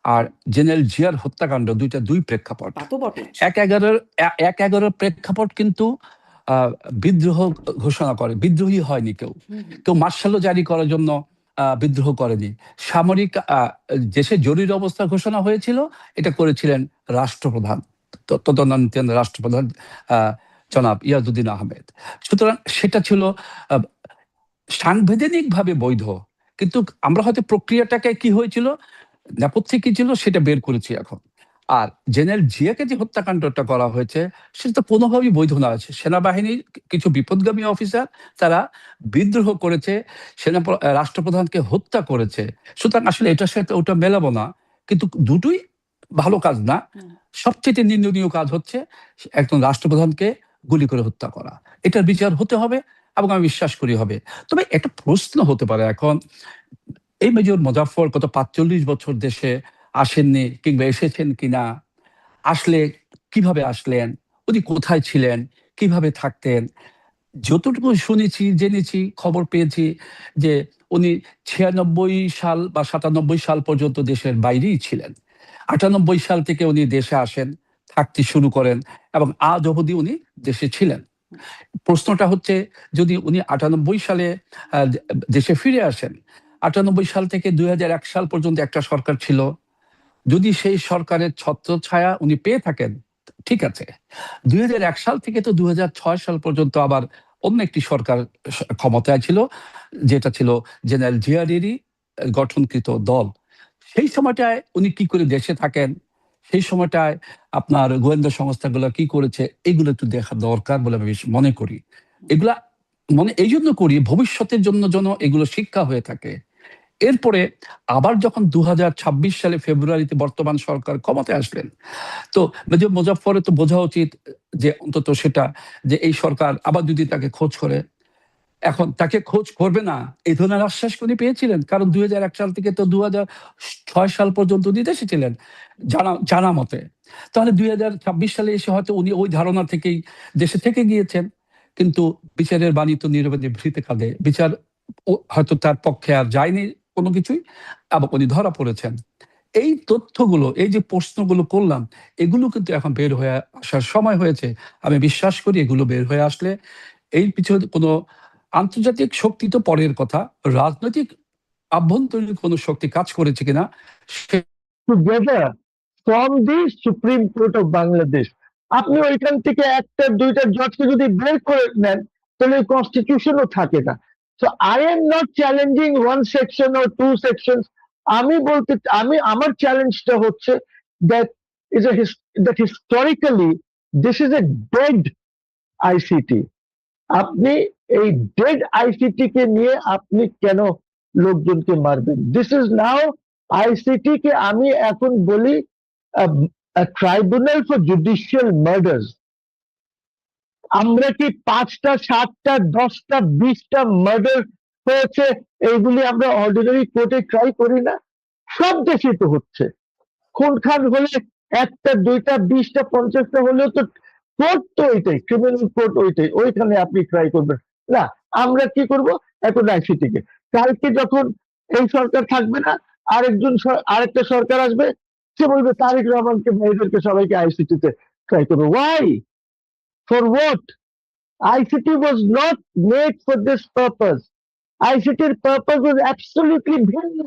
আর জেনারেল জিয়ার হত্যাকাণ্ড ২ টা ২ প্রেক্ষাপট। তা তো বটেই। ১-১১ প্রেক্ষাপট কিন্তু আ বিদ্রোহ ঘোষণা করে। বিদ্রোহী হয়নি কেউ। হুম, হুম। কেউ মার্শালও জারি করার জন্য বিদ্রোহ করেনি। সামরিক দেশে জরুরি অবস্থা ঘোষণা হয়েছিল, এটা করেছিলেন রাষ্ট্রপ্রধান। তদানীন্তন রাষ্ট্রপ্রধান আ জনাব ইয়াজউদ্দিন আহমেদ। সুতরাং সেটা ছিল আ সাংবিধানিকভাবে বৈধ। কিন্তু আমরা হয়তো প্রক্রিয়াটাকে কি হয়েছিল, নেপথ্যে কি ছিল সেটা বের করেছি এখন। আর জেনারেল জিয়াকে যে হত্যাকাণ্ডটা করা হয়েছে সেটা তো কোনোভাবেই বৈধ না। সেনাবাহিনীর কিছু বিপথগামী অফিসার, তারা বিদ্রোহ করেছে, রাষ্ট্রপ্রধানকে হত্যা করেছে। সুতরাং আসলে এটার সাথে ওটা মেলাবো না। কিন্তু দুটোই ভালো কাজ না। হুম। সবচাইতে নিন্দনীয় কাজ হচ্ছে একজন রাষ্ট্রপ্রধানকে গুলি করে হত্যা করা। এটার বিচার হতে হবে, এবং আমি বিশ্বাস করি হবে। তবে একটা প্রশ্ন হতে পারে এখন, এই মেজর মুজাফফর গত ৪৫ বছর দেশে আসেননি কিংবা এসেছেন কিনা? আসলে কিভাবে আসলেন? উনি কোথায় ছিলেন? কিভাবে থাকতেন? যতটুকু শুনেছি, জেনেছি, খবর পেয়েছি যে উনি ৯৬ সাল বা ৯৭ সাল পর্যন্ত দেশের বাইরেই ছিলেন। ৯৮ সাল থেকে উনি দেশে আসেন, থাকতে শুরু করেন, এবং আজ অবধি উনি দেশে ছিলেন। প্রশ্নটা হচ্ছে, যদি উনি ৯৮ সালে দেশে ফিরে আসেন, ৯৮ সাল থেকে ২০০১ সাল পর্যন্ত একটা সরকার ছিল। যদি সেই সরকারের ছত্রছায়া উনি পেয়ে থাকেন, ঠিক আছে। ২০০১ সাল থেকে তো ২০০৬ সাল পর্যন্ত আবার অন্য একটি সরকার ক্ষমতায় ছিল, যেটা ছিল জেনারেল জিয়ারেরই গঠনকৃত দল। সেই সময়টায় উনি কি করে দেশে থাকেন, সেই সময়টায় আপনার গোয়েন্দা সংস্থাগুলো কি করেছে, এগুলো একটু দেখা দরকার বলে আমি মনে করি। এগুলা মানে এই জন্য করি, ভবিষ্যতের জন্য যেন এগুলো শিক্ষা হয়ে থাকে। এরপরে আবার যখন 2026 সালে ফেব্রুয়ারিতে বর্তমান সরকার ক্ষমতায় আসলেন, তো মেজর মোজাফফরের তো বোঝা উচিত যে অন্তত সেটা, যে এই সরকার আবার যদি তাকে খোঁজ করে, এখন তাকে খোঁজ করবে না এই ধরনের আশ্বাস উনি পেয়েছিলেন। কারণ 2001 সাল থেকে তো 2006 সাল পর্যন্ত উনি দেশে ছিলেন জানা জানা মতে। তাহলে 2026 সালে এসে হয়তো উনি ওই ধারণা থেকেই দেশে থেকে গিয়েছেন। কিন্তু বিচারের বাণী তো নীরবে নিভৃতে কাঁদে। বিচার হয়তো তার পক্ষে আর যায়নি কোনো কিছুই, এবং উনি ধরা পড়েছেন। এই তথ্যগুলো, এই যে প্রশ্নগুলো করলাম, এগুলো কিন্তু এখন বের হয়ে আসার সময় হয়েছে। আমি বিশ্বাস করি এগুলো বের হয়ে আসলে এই পিছনে কোনো আন্তর্জাতিক শক্তি তো পরের কথা, রাজনৈতিক আভ্যন্তরীণ কোনো শক্তি কাজ করেছে কিনা সে together from the supreme court of Bangladesh. আপনি ওইখান থেকে একটা দুইটা জজকে যদি বের করে নেন, তাহলে কনস্টিটিউশনও থাকে না। So I am not challenging one section or two section. আমি আমার চ্যালেঞ্জটা হচ্ছে that that historically this is a dead ICT. আপনি এই ডেড আইসিটি কে নিয়ে আপনি কেন লোকজনকে মারবেন? দিস ইজ নাও আইসিটি কে আমি এখন বলি ট্রাইব্যুনাল ফর জুডিশিয়াল মার্ডার্স। আমরা কি 5টা 7টা 10টা 20টা মার্ডার হয়েছে এইগুলি আমরা অর্ডিনারি কোর্টে ট্রাই করি না? সব দেশে তো হচ্ছে। খুন খান হলে 1টা 2টা 20টা 50টা হলেও তো কোর্ট তো ওইটাই, ক্রিমিনাল কোর্ট ওইটাই, ওইখানে আপনি ট্রাই করবেন না। আমরা কি করব এখন আইসিটিকে? কালকে যখন এই সরকার থাকবে না, আরেকটা সরকার আসবে, সে বলবে তারেক রহমানকে এদেরকে সবাইকে আইসিটিতে ট্রাই করবে। Why? For what? ICT was not made for this purpose. ICTর purpose was absolutely ভিন্ন,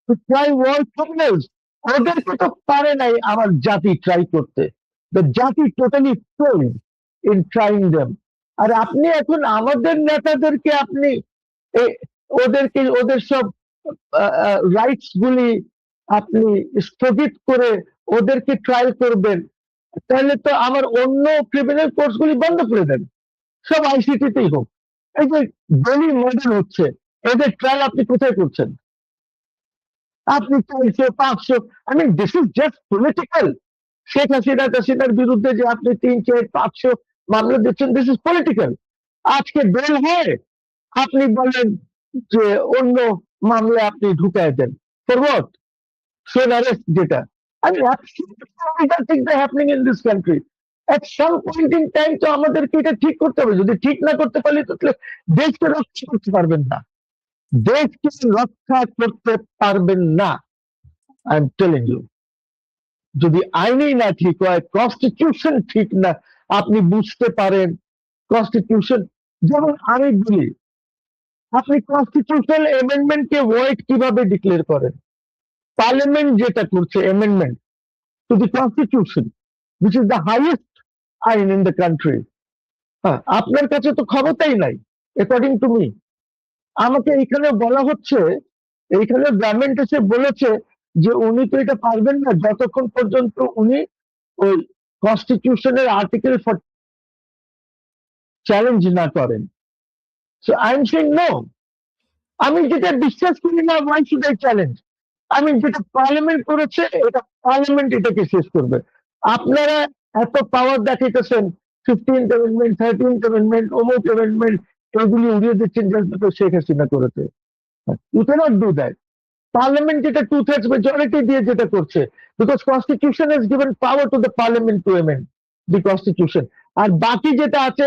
to try war criminals. ওদেরকে তো পারে নাই আমার জাতি ট্রাই করতে। The জাতি totally failed in trying them. আর আপনি এখন আমাদের নেতাদেরকে আপনি ওদের সব রাইটস গুলি আপনি স্থগিত করে ওদেরকে ট্রায়াল করবেন, তাহলে তো আমার অন্য ক্রিমিনাল কোর্স গুলি বন্ধ করে দেন, সব আইসিটিতেই হোক। এই যে গলি মডেল হচ্ছে, এদের ট্রায়াল আপনি কোথায় করছেন? আপনি 400 500, I mean this is just political. Sheikh হাসিনার বিরুদ্ধে যে আপনি 3 4 500 মামলা দিচ্ছেন, দিস ইজ পলিটিক্যাল। আজকে বেল হয়, আপনি বলেন যে অন্য মামলা আপনি ঢুকায় দেন। For what? should arrest যেটা। I mean, absolutely illegal things are happening in this country. At some point in time তো আমাদেরকে এটা ঠিক করতে হবে। যদি ঠিক না করতে পারলে তো দেশকে রক্ষা করতে পারবেন না। দেশকে রক্ষা করতে পারবেন না। I am telling you. যদি আইনই না ঠিক হয়, কনস্টিটিউশন ঠিক না, আপনি বুঝতে পারেন কনস্টিটিউশন, যেমন আমি বলি, আপনি কনস্টিটিউশনাল অ্যামেন্ডমেন্টকে ভয়েড কিভাবে ডিক্লেয়ার করেন? পার্লামেন্ট যেটা করছে amendment to the constitution, which is the highest আইন in the country. হ্যাঁ, আপনার কাছে তো ক্ষমতাই নাই অ্যাকর্ডিং টু মি। আমাকে এখানে বলা হচ্ছে, এইখানে গভর্নমেন্ট এসে বলেছে যে উনি তো এটা পারবেন না যতক্ষণ পর্যন্ত উনি ওই কনস্টিটিউশনের আর্টিকেল চ্যালেঞ্জ না করেন। So I am saying no. আমি যেটা বিশ্বাস করি না, ওয়াই শুড আই চ্যালেঞ্জ? আমি যেটা পার্লামেন্ট করেছে, এটা পার্লামেন্ট এটাকে শেষ করবে। আপনারা এত পাওয়ার দেখাইতেছেন, 15th অ্যামেন্ডমেন্ট 13th অ্যামেন্ডমেন্ট অমুক অ্যামেন্ডমেন্ট, এগুলি উড়িয়ে দিচ্ছেন জাস্ট বিকজ শেখ হাসিনা করেছে। You cannot do that. Parliament যেটা 2/3 মেজরিটি দিয়ে যেটা করছে, because constitution has given power to the parliament to amend the constitution. আর বাকি যেটা আছে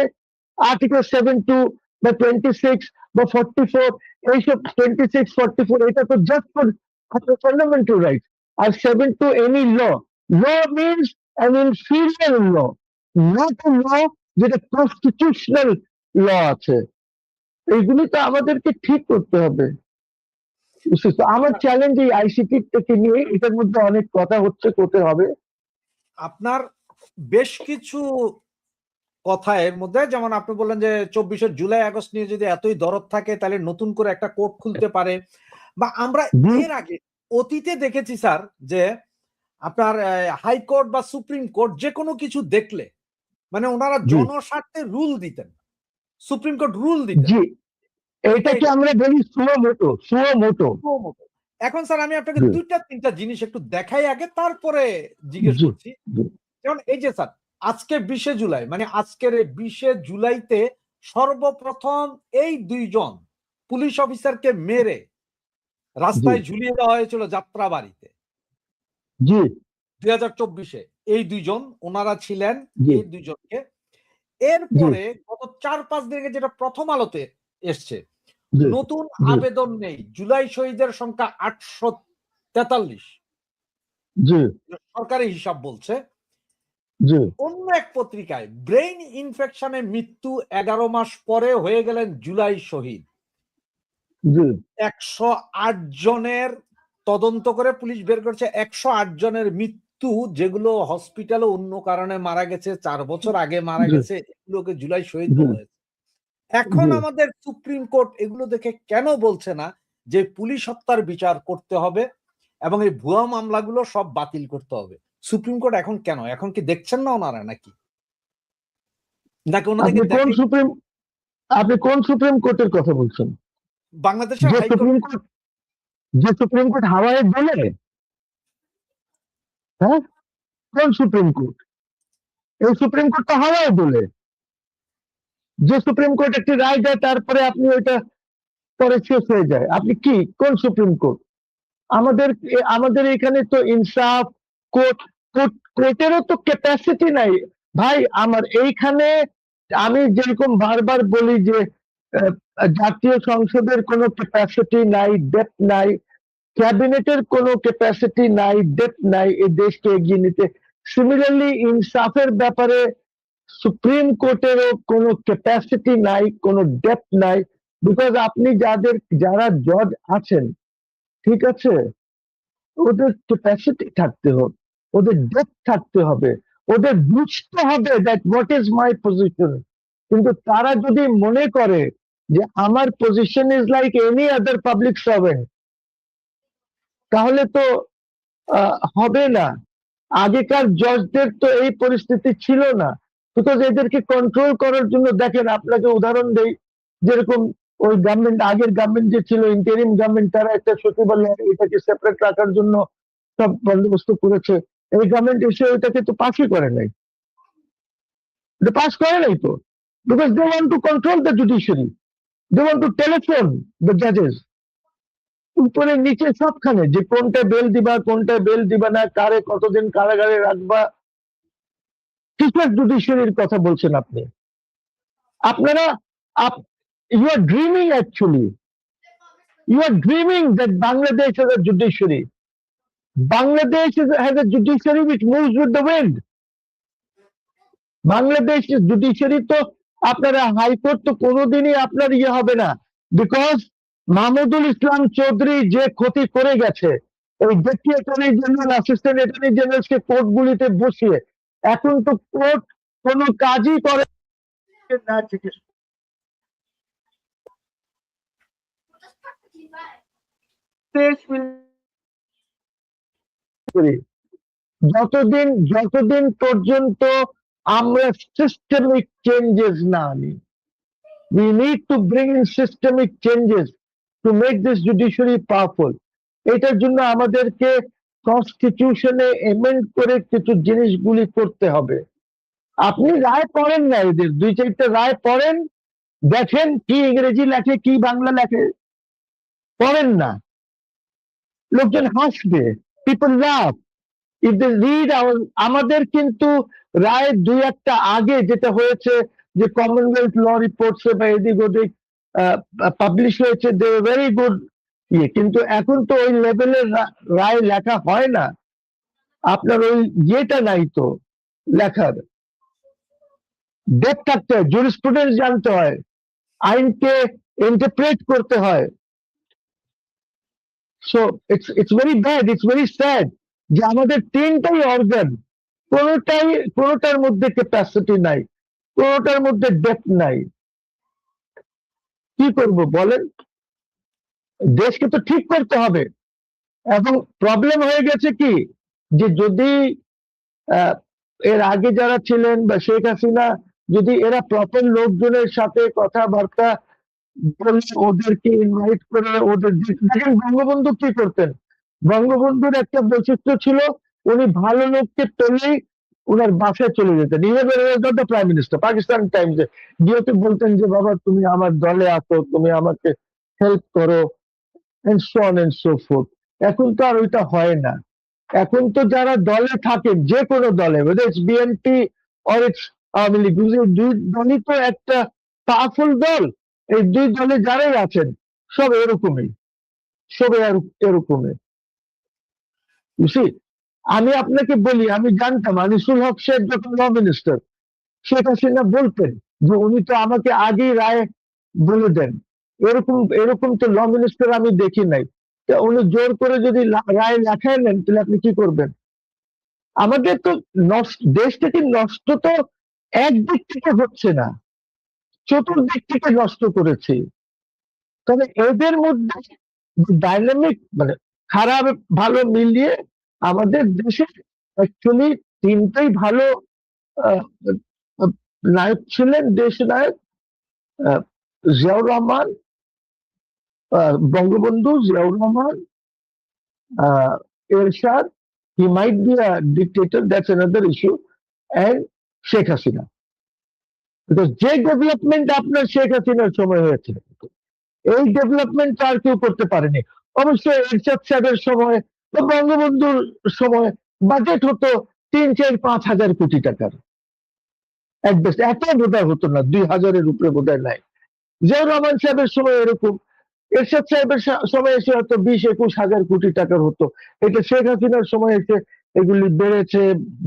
আর্টিকেল 72 বা 26 বা 44, এইসব 26 44 এটা তো জাস্ট ফর ফান্ডামেন্টাল রাইটস। আর 72 any law, law means an inferior law, not a law যেটা কনস্টিটিউশনাল ল আছে। এইগুলি তো আমাদেরকে ঠিক করতে হবে। আমার চ্যালেঞ্জ এই আইসিটি থেকে নিয়ে, এটার মধ্যে অনেক কথা হচ্ছে, করতে হবে। আপনার বেশ কিছু কথা এর মধ্যে, যেমন আপনি বললেন যে 24শে জুলাই আগস্ট নিয়ে যদি এতই দরদ থাকে তাহলে নতুন করে একটা কোর্ট খুলতে পারে, বা আমরা এর আগে অতীতে দেখেছি স্যার যে আপনার হাইকোর্ট বা সুপ্রিম কোর্ট যে কোনো কিছু দেখলে মানে ওনারা জনস্বার্থে রুল দিতেন, সুপ্রিম কোর্ট রুল দিতেন। জি, এটাকে আমরা বলি সুমোটো। এখন স্যার আমি আপনাকে জি। 2-3টা জিনিস একটু দেখাই আগে, তারপরে জিজ্ঞেস জি, করছি। জি। যেমন এই যে স্যার আজকে 20শে জুলাই, মানে আজকের এই 20শে জুলাইতে সর্বপ্রথম এই দুইজন পুলিশ অফিসারকে মেরে রাস্তায় ঝুলিয়ে দেওয়া হয়েছিল যাত্রাবাড়িতে জি 2024-এ। এই দুইজন ওনারা ছিলেন, জি এই দুইজনকে। এরপরে গত 4-5 দিন আগে যেটা প্রথম আলোতে এসছে, জি নতুন জি আবেদন নেই, জুলাই শহীদের সংখ্যা 843, জি সরকারি হিসাব বলছে। জি অন্য এক পত্রিকায় ব্রেইন ইনফেকশনে মৃত্যু 11 মাস পরে হয়ে গেলেন জুলাই শহীদ। জি 108 জনের তদন্ত করে পুলিশ বের করছে, 108 জনের মৃত্যু যেগুলো হসপিটালে অন্য কারণে মারা গেছে, 4 বছর আগে মারা জি গেছে, এগুলোকে জুলাই শহীদ জি বলা হয়েছে। এখন জি আমাদের সুপ্রিম কোর্ট এগুলো দেখে কেন বলছে না যে পুলিশ হত্যার বিচার করতে হবে এবং এই ভুয়া মামলাগুলো সব বাতিল করতে হবে? সুপ্রিম কোর্ট এখন কেন, এখন কি দেখছেন না ওনারা নাকি ওনাদেরকে আপনি কোন সুপ্রিম কোর্টের কথা বলছেন? বাংলাদেশের যে হাইকোর্ট? সুপ্রিম কোর্ট হাওয়ায় বলে, হ্যাঁ, কোন সুপ্রিম কোর্ট? এই সুপ্রিম কোর্ট তো হাওয়ায় বলে। যে সুপ্রিম কোর্ট একটি রায় দেয় তারপরে আপনি ওইটা পরে শেষ হয়ে যায়। আপনি কি কোন সুপ্রিম কোর্ট? আমাদের এখানে তো ইনসাফ কোর্টেরও তো ক্যাপাসিটি নাই ভাই। আমার এইখানে আমি যেরকম বারবার বলি যে জাতীয় সংসদের কোনো ক্যাপাসিটি নাই, ডেপথ নাই, ক্যাবিনেটের কোনো ক্যাপাসিটি নাই, ডেপথ নাই এই দেশকে এগিয়ে নিতে। সিমিলারলি ইনসাফের ব্যাপারে সুপ্রিম কোর্টেরও কোনো ক্যাপাসিটি নাই, কোনো ডেপথ নাই। বিকজ আপনি যারা জজ আছেন, ঠিক আছে, ওদের ক্যাপাসিটি থাকতে হবে, ওদের ডেপথ থাকতে হবে, ওদের বুঝতে হবে that what is my position. কিন্তু তারা যদি মনে করে যে আমার position is like any other public servant, তাহলে তো হবে না। আগেকার জজদের তো এই পরিস্থিতি ছিল না, বিকজ এদেরকে কন্ট্রোল করার জন্য, দেখেন আপনাকে উদাহরণ দেই, যেরকম ওই গভর্নমেন্ট, আগের গভর্নমেন্ট যে ছিল ইন্টারিম গভর্নমেন্ট, তারা একটা সচিবালয় এটাকে সেপারেট রাখার জন্য সব বন্দোবস্ত করেছে। এই গভর্নমেন্ট এসে ওইটাকে তো পাসই করে নাই, পাস করে নাই তো, because they want to control the judiciary, they want to telephone the জাজেস, উপরে নিচে সবখানে, যে কোনটা বেল দিবা, কোনটা বেল দিবা না, কারে কতদিন কারাগারে রাখবা। কিসের জুডিশিয়ারির কথা বলছেন আপনি? আপনারা you are dreaming, actually you are dreaming that Bangladesh has a judiciary. Bangladesh has a judiciary which moves with the wind. Bangladesh judiciary তো, আপনারা হাইকোর্ট তো কোনোদিনই আপনার ইয়ে হবে না, বিকজ মাহমুদুল ইসলাম চৌধুরী যে ক্ষতি করে গেছে, ওই deputy attorney general, assistant attorney জেনারেলকে কোর্টগুলিতে বসিয়ে, এখন তো কোর্ট কোনো কাজই করে না। যতদিন পর্যন্ত আমরা সিস্টেমিক চেঞ্জেস না আনি, we need to bring in systemic changes to make this judiciary powerful. এটার জন্য আমাদেরকে কনস্টিটিউশনে এমেন্ড করে কিছু জিনিসগুলি করতে হবে। আপনি রায় পড়েন না, এদের 2-4টা রায় পড়েন, দেখেন কি ইংরেজি লেখে কি বাংলা লেখে, পড়েন না, লোকজন হাসবে, people love if they read আমাদের। কিন্তু রায় 2-1টা আগে যেটা হয়েছে, যে কমনওয়েলথ ল রিপোর্টসে বা এদিক ওদিক পাবলিশ হয়েছে, দে ভেরি গুড ইয়ে, কিন্তু এখন তো ওই লেভেলের রায় লেখা হয় না। আপনার ওই ইয়েটা নাই তো লেখার, ডেপথ থাকতে হয়, জুরিসপ্রুডেন্স জানতে হয়, আইনকে ইন্টারপ্রেট করতে হয়। So it's very bad, it's very sad যে আমাদের 3টাই অর্গান, কোনোটার মধ্যে ক্যাপাসিটি নাই, কোনোটার মধ্যে ডেপথ নাই। কি করব বলেন? দেশকে তো ঠিক করতে হবে। এবং প্রবলেম হয়ে গেছে কি, যে যদি আহ, এর আগে যারা ছিলেন বা শেখ হাসিনা, যদি এরা প্রপার লোকজনের সাথে কথাবার্তা বলে ওদেরকে ইনভাইট করে ওদের দেখেন বঙ্গবন্ধু কি করতেন। বঙ্গবন্ধুর একটা বৈশিষ্ট্য ছিল, উনি ভালো লোককে পেলেই উনার বাসায় চলে যেতেন। প্রাইম মিনিস্টার পাকিস্তান টাইমসে গিয়ে বলতেন যে বাবা তুমি আমার দলে আসো, তুমি আমাকে হেল্প করো, and so on and so forth। এখন তো আর ওইটা হয় না। এখন তো যারা দলে থাকেন, যে কোনো দলে, বিএনপি অর আওয়ামী লীগ, দুই দলই তো একটা পাওয়ারফুল দল। এই দুই দলে যারাই আছেন সব এরকমই, সব এরকমই। বুঝছি। আমি আপনাকে বলি, আমি জানতাম আনিসুল হক সাহেব যখন ল মিনিস্টার, শেখ হাসিনা বলতেন যে উনি তো আমাকে আগেই রায় বলে দেন। এরকম এরকম তো ল মিনিস্টার আমি দেখি নাই। তা উনি জোর করে যদি রায় লেখায় নেন, তাহলে আপনি কি করবেন? আমাদের তো দেশটাকে নষ্ট তো একদিক থেকে হচ্ছে না, চতুর্দিক থেকে নষ্ট করেছে। তবে এদের মধ্যে ডাইনামিক, মানে খারাপ ভালো মিলিয়ে আমাদের দেশে অ্যাকচুয়ালি তিনটাই ভালো আহ, নায়ক ছিলেন, দেশ নায়ক। জিয়াউর রহমান, বঙ্গবন্ধু, জিয়াউর রহমান, এরশাদ, he might be a dictator, that's another issue, and Sheikh Hasina. Because যে ডেভেলপমেন্ট আপনার শেখ হাসিনার সময় হয়েছে, এই ডেভেলপমেন্ট আর কেউ করতে পারেনি। অবশ্যই এরশাদ সাহেবের সময় বা বঙ্গবন্ধুর সময় বাজেট হতো 3-4-5 হাজার কোটি টাকার, এট বেস্ট। এত বোধহয় হতো না, 2,000-এর উপরে বোধহয় নাই। জিয়াউর রহমান সাহেবের সময় এরকম, এরশাদ সাহেবের সময় এসে হয়তো 20-21 হাজার কোটি টাকার হতো। এটা শেখ হাসিনার সময় এসে এগুলি বেড়েছে,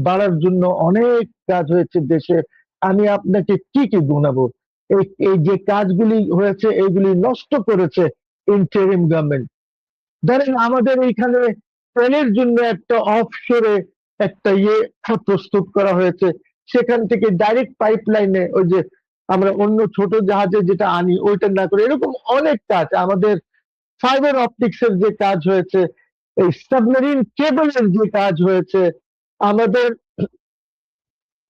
বাড়ার জন্য অনেক কাজ হয়েছে দেশে। আমি আপনাকে কি কি গুনাবো? এই এই যে কাজগুলি হয়েছে, এইগুলি নষ্ট করেছে ইন্টারিম গভর্নমেন্ট। ধরেন আমাদের এইখানে ট্রেনের জন্য একটা অফশোরে একটা প্রস্তুত করা হয়েছে, সেখান থেকে ডাইরেক্ট পাইপলাইনে ওই যে আমরা অন্য ছোট জাহাজে যেটা আনি ওইটা না করে, এরকম অনেক কাজ আমাদের। ফাইবার অপটিক্স এর যে কাজ হয়েছে, এই সাবমেরিন কেবলের যে কাজ হয়েছে, আমাদের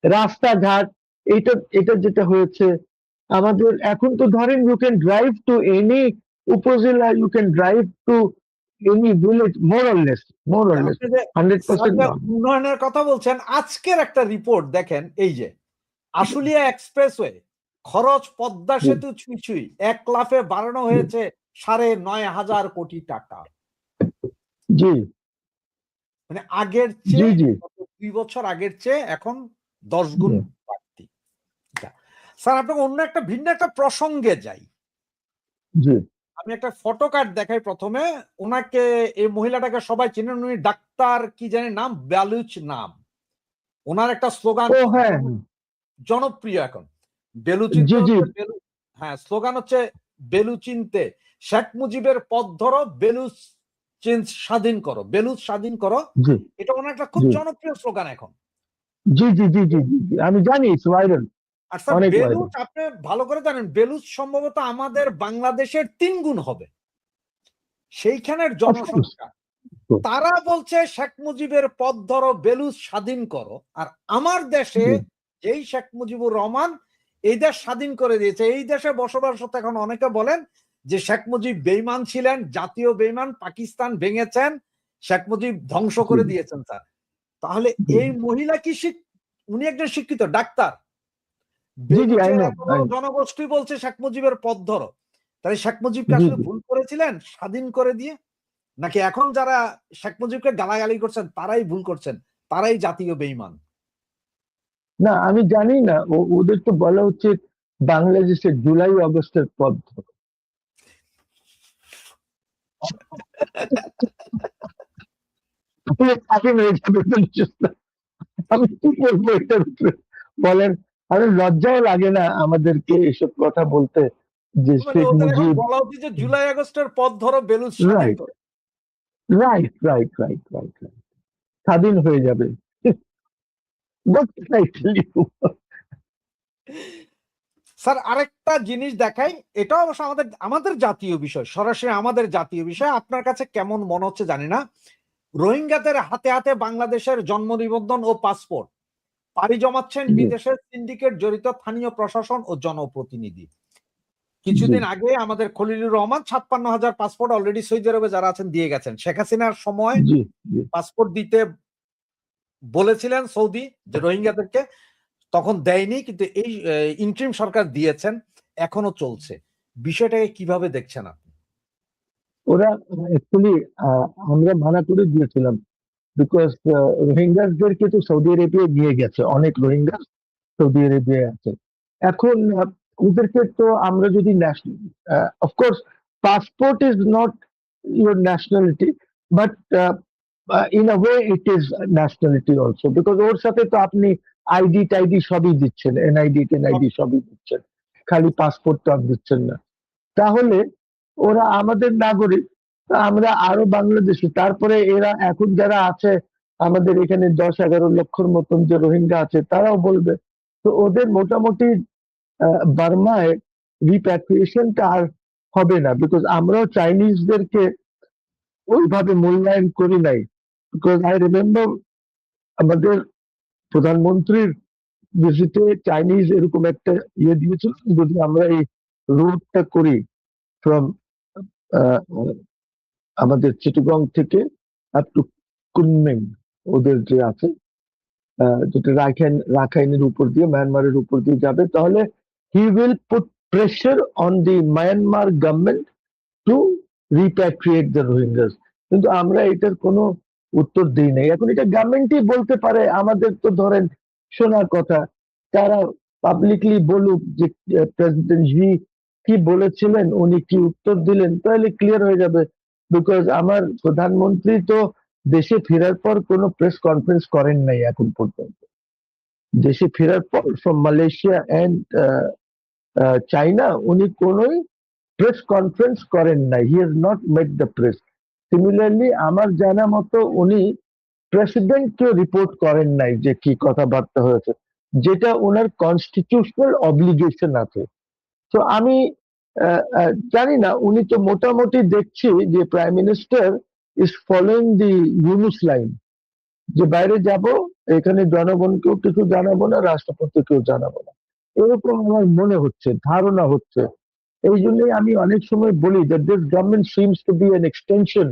রাস্তাঘাট, এটা এটা যেটা হয়েছে আমাদের। এখন তো ধরেন you can drive to any upazila, you can drive to any village, more or less আপনি যে 100% না। উন্নয়নের কথা বলছেন, আজকের একটা রিপোর্ট দেখেন, এই যে আশুলিয়া এক্সপ্রেসওয়ে খরচ পদ্মা সেতু ছুঁই ছুঁই 1 লাফে বাড়ানো হয়েছে 9,500 কোটি টাকা। জি মানে আগের জি চেয়ে, জি 2 বছর আগের চেয়ে এখন 10 গুণ বাড়তি। স্যার আপনাকে অন্য একটা ভিন্ন একটা প্রসঙ্গে যাই। জি। আমি একটা ফটো কার্ড দেখাই প্রথমে। ওনাকে, এই মহিলাটাকে সবাই চেনেন, উনি ডাক্তার কি জানি নাম, বেলুচ নাম। ওনার একটা স্লোগান ও হ্যাঁ, জনপ্রিয় এখন, জি জি হ্যাঁ, স্লোগান হচ্ছে বেলুচিনতে শেখ মুজিবের পথ ধরো, বেলুচ স্বাধীন করো, বেলুচ স্বাধীন করো। জি এটা ওনার একটা খুব জি জনপ্রিয় স্লোগান এখন। জি জি জি জি জি, আমি জানি, ইটস ভাইরাল, আর স্যার অনেক ভাইরাল। বেলুচ আপনি ভালো করে জানেন, বেলুচ সম্ভবত আমাদের বাংলাদেশের 3 গুণ হবে সেইখানের জনসংখ্যা। তারা বলছে শেখ মুজিবের পথ ধরো, বেলুচ স্বাধীন করো। আর আমার দেশে যেই শেখ মুজিবুর রহমান এই দেশ স্বাধীন করে দিয়েছে, এই দেশে বসবাসরত এখন অনেকে বলেন যে শেখ মুজিব বেঈমান ছিলেন, জাতীয় বেঈমান, পাকিস্তান ভেঙেছেন, শেখ মুজিব ধ্বংস করে দিয়েছেন। স্যার তাহলে এই মহিলা কি উনি একজন শিক্ষিত ডাক্তার, জনগোষ্ঠী বলছে শেখ মুজিবের পথ ধরো। তাহলে শেখ মুজিবকে আসলে ভুল করেছিলেন স্বাধীন করে দিয়ে, নাকি এখন যারা শেখ মুজিবকে গালাগালি করছেন তারাই ভুল করছেন, তারাই জাতীয় বেঈমান? না আমি জানি না, ওদের তো বলা উচিত বাংলাদেশের জুলাই আগস্টের পথ ধরো। আমি কি বলবো এটার উপরে বলেন? আরে লজ্জাও লাগে না আমাদেরকে এসব কথা বলতে, যে শেখ মুজিব। বলা উচিত যে জুলাই আগস্টের পথ ধরো, বেলুচ স্বাধীন করো। Right right right right right, স্বাধীন হয়ে যাবে। What can I tell you? Sir আরেকটা জিনিস দেখাই, এটা অবশ্য আমাদের জাতীয় বিষয়, সরাসরি আমাদের জাতীয় বিষয়। আপনার কাছে কেমন মনে হচ্ছে জানি না। রোহিঙ্গাদের হাতে হাতে বাংলাদেশের জন্ম নিবন্ধন ও পাসপোর্ট পাড়ি জমাচ্ছেন জি বিদেশের সিন্ডিকেট জড়িত স্থানীয় প্রশাসন ও জনপ্রতিনিধি। জি কিছুদিন আগে আমাদের Khalilur Rahman ৫৬,০০০ passport already Saudi আরবে যারা আছেন দিয়ে গেছেন। শেখ হাসিনার সময় জি জি পাসপোর্ট দিতে বলেছিলেন সৌদি যে রোহিঙ্গাদেরকে, তখন দেয়নি, কিন্তু এই ইন্টারিম সরকার দিয়েছেন, এখনো চলছে। বিষয়টাকে কিভাবে দেখছেন আপনি? ওরা অ্যাকচুয়ালি আমরা মানা করে দিয়েছিলাম বিকজ রোহিঙ্গাসদেরকে তো সৌদি আরবিয়া নিয়ে গেছে, অনেক রোহিঙ্গা সৌদি আরবিয়ায় আছে। এখন ওদেরকে তো আমরা যদি of course passport is not your nationality, but in a way it is nationality also, because ওর সাথে তো আপনি আইডি টাইডি সবই দিচ্ছেন, এনআইডি টেনআইডি সবই দিচ্ছেন, খালি পাসপোর্ট তো আর দিচ্ছেন না। তাহলে ওরা আমাদের নাগরিক, আমরা আরো বাংলাদেশি, তারপরে এরা এখন যারা আছে আমাদের এখানে 10-11 লক্ষর মতন যে রোহিঙ্গা আছে তারাও বলবে, তো ওদের মোটামুটি বার্মায় রিপ্যাট্রিয়েশনটা আর হবে না, বিকজ আমরাও চাইনিজদেরকে ওইভাবে মূল্যায়ন করি নাই। বিকজ আই রিমেম্বার আমাদের প্রধানমন্ত্রীর ভিজিটে চাইনিজ এরকম একটা ইয়ে দিয়েছিল, যদি আমরা এই রুটটা করি ফ্রম আমাদের চিটাগং থেকে আপ টু কুনমিং, ওদের যে আছে যেটা রাখাইনের উপর দিয়ে মায়ানমারের উপর দিয়ে যাবে, তাহলে he will put pressure on the Myanmar government to repatriate the Rohingyas. কিন্তু আমরা এটার কোনো উত্তর দিই নাই। এখন এটা গভর্নমেন্টই বলতে পারে, আমাদের তো ধরেন শোনার কথা, তারা পাবলিকলি বলুক যে প্রেসিডেন্ট জি কি বলেছিলেন, উনি কি উত্তর দিলেন, তাহলে ক্লিয়ার হয়ে যাবে। বিকজ আমার প্রধানমন্ত্রী তো দেশে ফেরার পর কোনো প্রেস কনফারেন্স করেন নাই এখন পর্যন্ত। দেশে ফেরার পর ফ্রম মালয়েশিয়া অ্যান্ড চাইনা উনি কোনোই প্রেস কনফারেন্স করেন নাই, he has not made the press. Similarly আমার জানা মতো উনি প্রেসিডেন্টকে রিপোর্ট করেন নাই যে কি কথাবার্তা হয়েছে, যেটা ওনার কনস্টিটিউশনাল অব্লিগেশন আছে। তো আমি জানি না, উনি তো মোটামুটি দেখছি যে prime minister is following the Yunus line, যে বাইরে যাব, এখানে জনগণকেও কিছু জানাবো না, রাষ্ট্রপতিকেও জানাবো না, এরকম আমার মনে হচ্ছে, ধারণা হচ্ছে। এই জন্যই আমি অনেক সময় বলি that this government seems to be an extension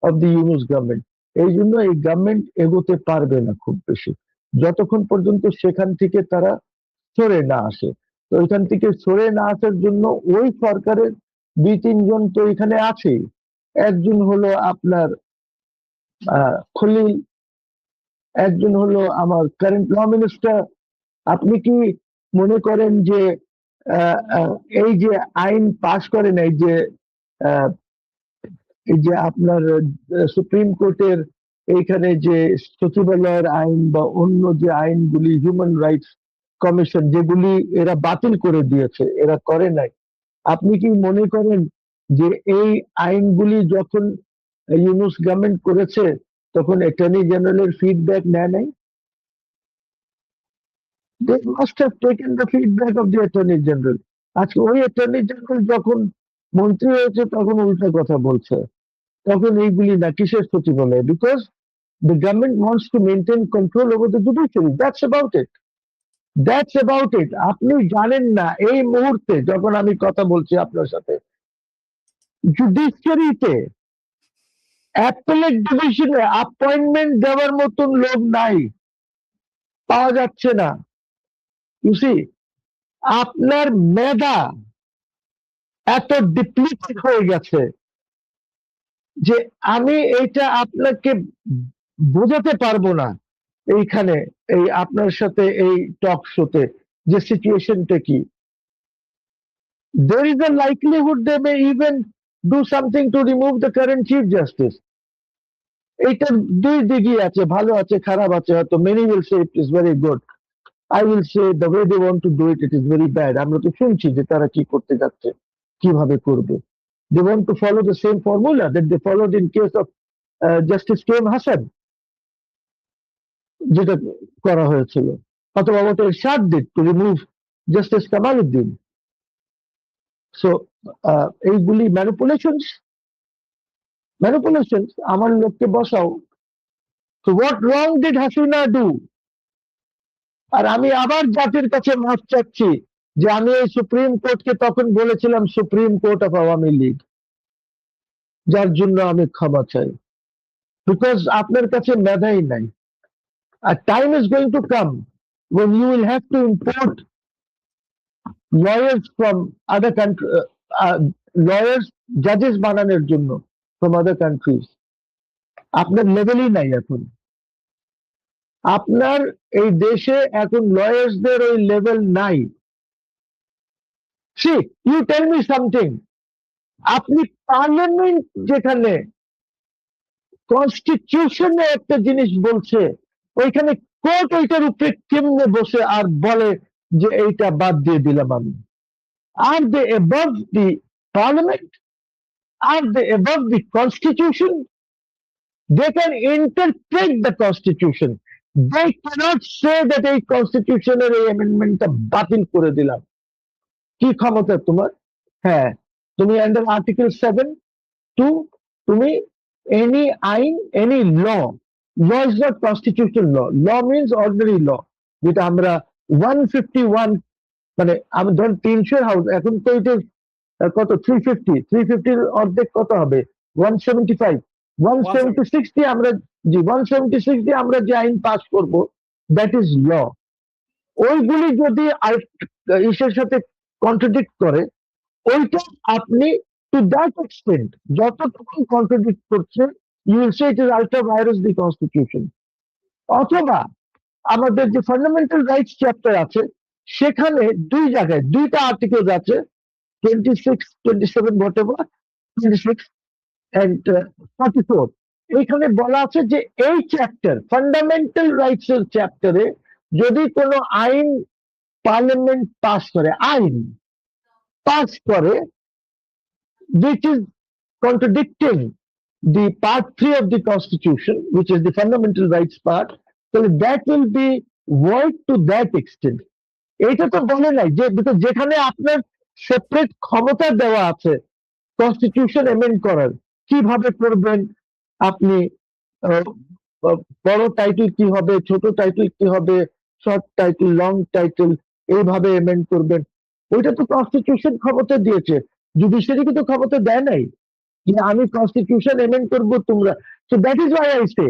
of the Yunus government. এই জন্য এই গভর্নমেন্ট এগোতে পারবে না খুব বেশি, যতক্ষণ পর্যন্ত সেখান থেকে তারা সরে না আসে। তো এখান থেকে সরে না আসার জন্য ওই সরকারের 2-3 জন তো এখানে আছে। একজন হলো আপনার খলিল, একজন হলো আমার কারেন্ট ল মিনিস্টার। আপনি কি মনে করেন যে এই যে আইন পাশ করেন, এই যে আপনার সুপ্রিম কোর্টের এইখানে যে সচিবালয়ের আইন বা অন্য যে আইনগুলি, হিউম্যান রাইটস কমিশন যেগুলি এরা বাতিল করে দিয়েছে, এরা করে নাই। আপনি কি মনে করেন যে এই আইনগুলি যখন ইউনুস গভর্নমেন্ট করেছে তখন অ্যাটর্নি জেনারেলের ফিডব্যাক নেয় নাই? They must have taken the feedback of the Attorney General. আজকে ওই Attorney General যখন মন্ত্রী হয়েছে তখন উল্টা কথা বলছে, তখন এইগুলি না, কিসের সচিবালয়? Because the government wants to maintain control over the judiciary. That's about it. That's about it. আপনি জানেন না এই মুহূর্তে যখন আমি কথা বলছি আপনার সাথে, জুডিশিয়ারিতে অ্যাপেলেট ডিভিশনে অ্যাপয়েন্টমেন্ট দেওয়ার মতন লোক নাই, পাওয়া যাচ্ছে না। You see, আপনার মেধা এত ডিপ্লিটেড হয়ে গেছে যে আমি এইটা আপনাকে বোঝাতে পারবো না এইখানে, এই আপনার সাথে এই টক শোতে যে সিচুয়েশনটা কি। There is a likelihood they may even do something to remove the current chief justice. এইটার দুই দিকই আছে, ভালো আছে খারাপ আছে। হয়তো many will say it is very good, I will say the way they want to do it, it is very bad. আমরা তো শুনছি যে তারা কি করতে যাচ্ছে, কিভাবে করবে। They want to follow the same formula that they followed in case of Justice K.M. Hassan, যেটা করা হয়েছিল, অথবা what Ershad did to remove justice Kamaluddin. So এইগুলি ম্যানিপুলেশনস আমার লোককে বসাও। So what wrong did Hasina do? আর আমি আবার জাতির কাছে মাফ চাচ্ছি যে আমি এই সুপ্রিম কোর্টকে তখন বলেছিলাম supreme court of Awami League, যার জন্য আমি ক্ষমা চাই। বিকজ আপনার কাছে মেধাই নাই। আর time is going to come when you will have to import lawyers from other country, lawyers, judges বানানোর জন্য from other countries. আপনার লেভেলই নাই এখন। আপনার এই দেশে এখন লয়ার্সদের ওই লেভেল নাই। See, you tell me something. আপনি পার্লামেন্ট যেখানে কনস্টিটিউশনে একটা জিনিস বলছে, ওইখানে কোর্ট ওইটার উপরে কেমনে বসে আর বলে যে এইটা বাদ দিয়ে দিলাম আমি? Are they above the parliament? Are they above the constitution? They can interpret the constitution. They cannot say that এই কনস্টিটিউশনের এই অ্যামেন্ডমেন্টটা বাতিল করে দিলাম। কি ক্ষমতা তোমার? হ্যাঁ, তুমি আন্ডার আর্টিকেল 7(2) তুমি এনি আইন, any law is not constitution law means ordinary law, যেটা আমরা 151 মানে আমি ধর 300 হাউস, এখন তো এটা কত 350 অর্ধেক কত হবে 175, 176 দিয়ে আমরা 176 দিয়ে আমরা যে আইন পাস করব, দ্যাট ইজ ল। ওইগুলি যদি ইসের সাথে কন্ট্রাডিক্ট করে, ওইটা আপনি টু দ্যাট এক্সটেন্ট যতটুকু কন্ট্রাডিক্ট করছে, you will say it is ultra vires the constitution. অথবা আমাদের যে ফান্ডামেন্টাল রাইটস চ্যাপ্টার আছে, সেখানে দুই জায়গায় দুইটা আর্টিকেল আছে, 26, 27 whatever, 26 and 44, এইখানে বলা আছে যে এই চ্যাপ্টার ফান্ডামেন্টাল রাইটস এর চ্যাপ্টারে যদি কোনো আইন পার্লামেন্ট পাস করে, which is contradicting the part 3 of the constitution, which is the fundamental rights part, so that will be void to that extent. এটা তো বলে নাই যে যেখানে আপনার সেপারেট ক্ষমতা দেওয়া আছে কনস্টিটিউশন এমেন্ড করার, কিভাবে করবেন আপনি, বড় টাইটেল কি হবে, ছোট টাইটেল কি হবে, শর্ট টাইটেল, লং টাইটেল, এইভাবে এমেন্ড করবেন, ওইটা তো কনস্টিটিউশন ক্ষমতা দিয়েছে। জুডিশিয়ারিকে তো ক্ষমতা দেয় নাই যে আমি কনস্টিটিউশন এমেন্ড করবো তোমরা। So that is Y I say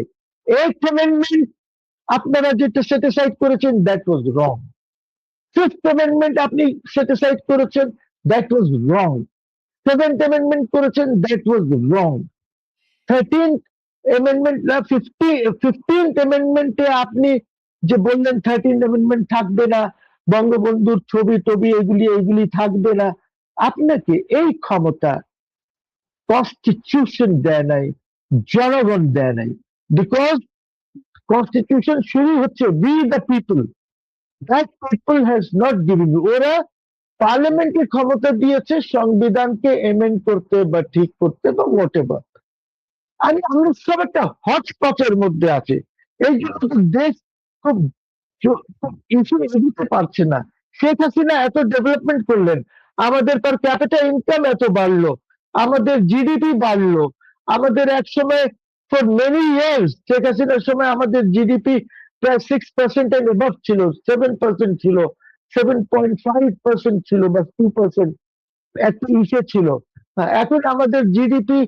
8th amendment আপনারা যেটা সেটিসাইড করেছেন, that was wrong. 5th amendment আপনি সেটিসাইড করেছেন, that was wrong. 7th amendment করেছেন, that was wrong. 13th amendment, 15th amendment-এ আপনি যে বললেন 13th amendment থাকবে না, বঙ্গবন্ধুর ছবি টবি এগুলি থাকবে না, আপনাকে এই ক্ষমতা কনস্টিটিউশন দেয় নাই, জনগণ দেয় নাই। বিকজ কনস্টিটিউশন শুরু হচ্ছে we the people, that people has not given you. ওরা পার্লামেন্টের ক্ষমতা দিয়েছে সংবিধানকে এমেন্ড করতে বা ঠিক করতে বা হোয়াটএভার। আমরা সব একটা হটস্পটের মধ্যে আছে, এই জন্য দেশ খুব এগোতে পারছে না। শেখ হাসিনা এত ডেভেলপমেন্ট করলেন, আমাদের পার ক্যাপিটাল ইনকাম এত বাড়লো, আমাদের জিডিপি বাড়লো, আমাদের এক সময় ফর মেনি ইয়ার্স শেখ হাসিনার সময় আমাদের জিডিপি প্রায় 6% এর এবাভ ছিল, 7% ছিল, 7.5% ছিল বা 2% একটা ইসে ছিল। এখন আমাদের জিডিপি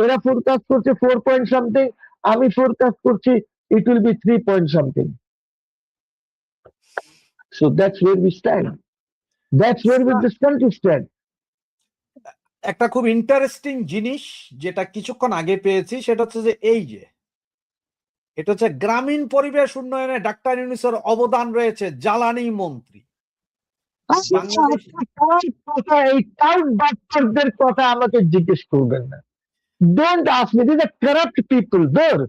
এরা ফোরকাস্ট করছে 4 পয়েন্ট সামথিং, আমি ফোরকাস্ট করছি it will be 3 point something. So that's where we stand. That's where this country stand. একটা খুব ইন্টারেস্টিং জিনিস যেটা কিছুক্ষণ আগে পেয়েছি, সেটা হচ্ছে যে এটা হচ্ছে গ্রামীণ পরিবেশ উন্নয়নে ডাক্তার ইউনূসের অবদান রয়েছে জ্বালানি মন্ত্রী। এই কথা আমাকে জিজ্ঞেস করবেন না। Don't ask me, these are corrupt people there.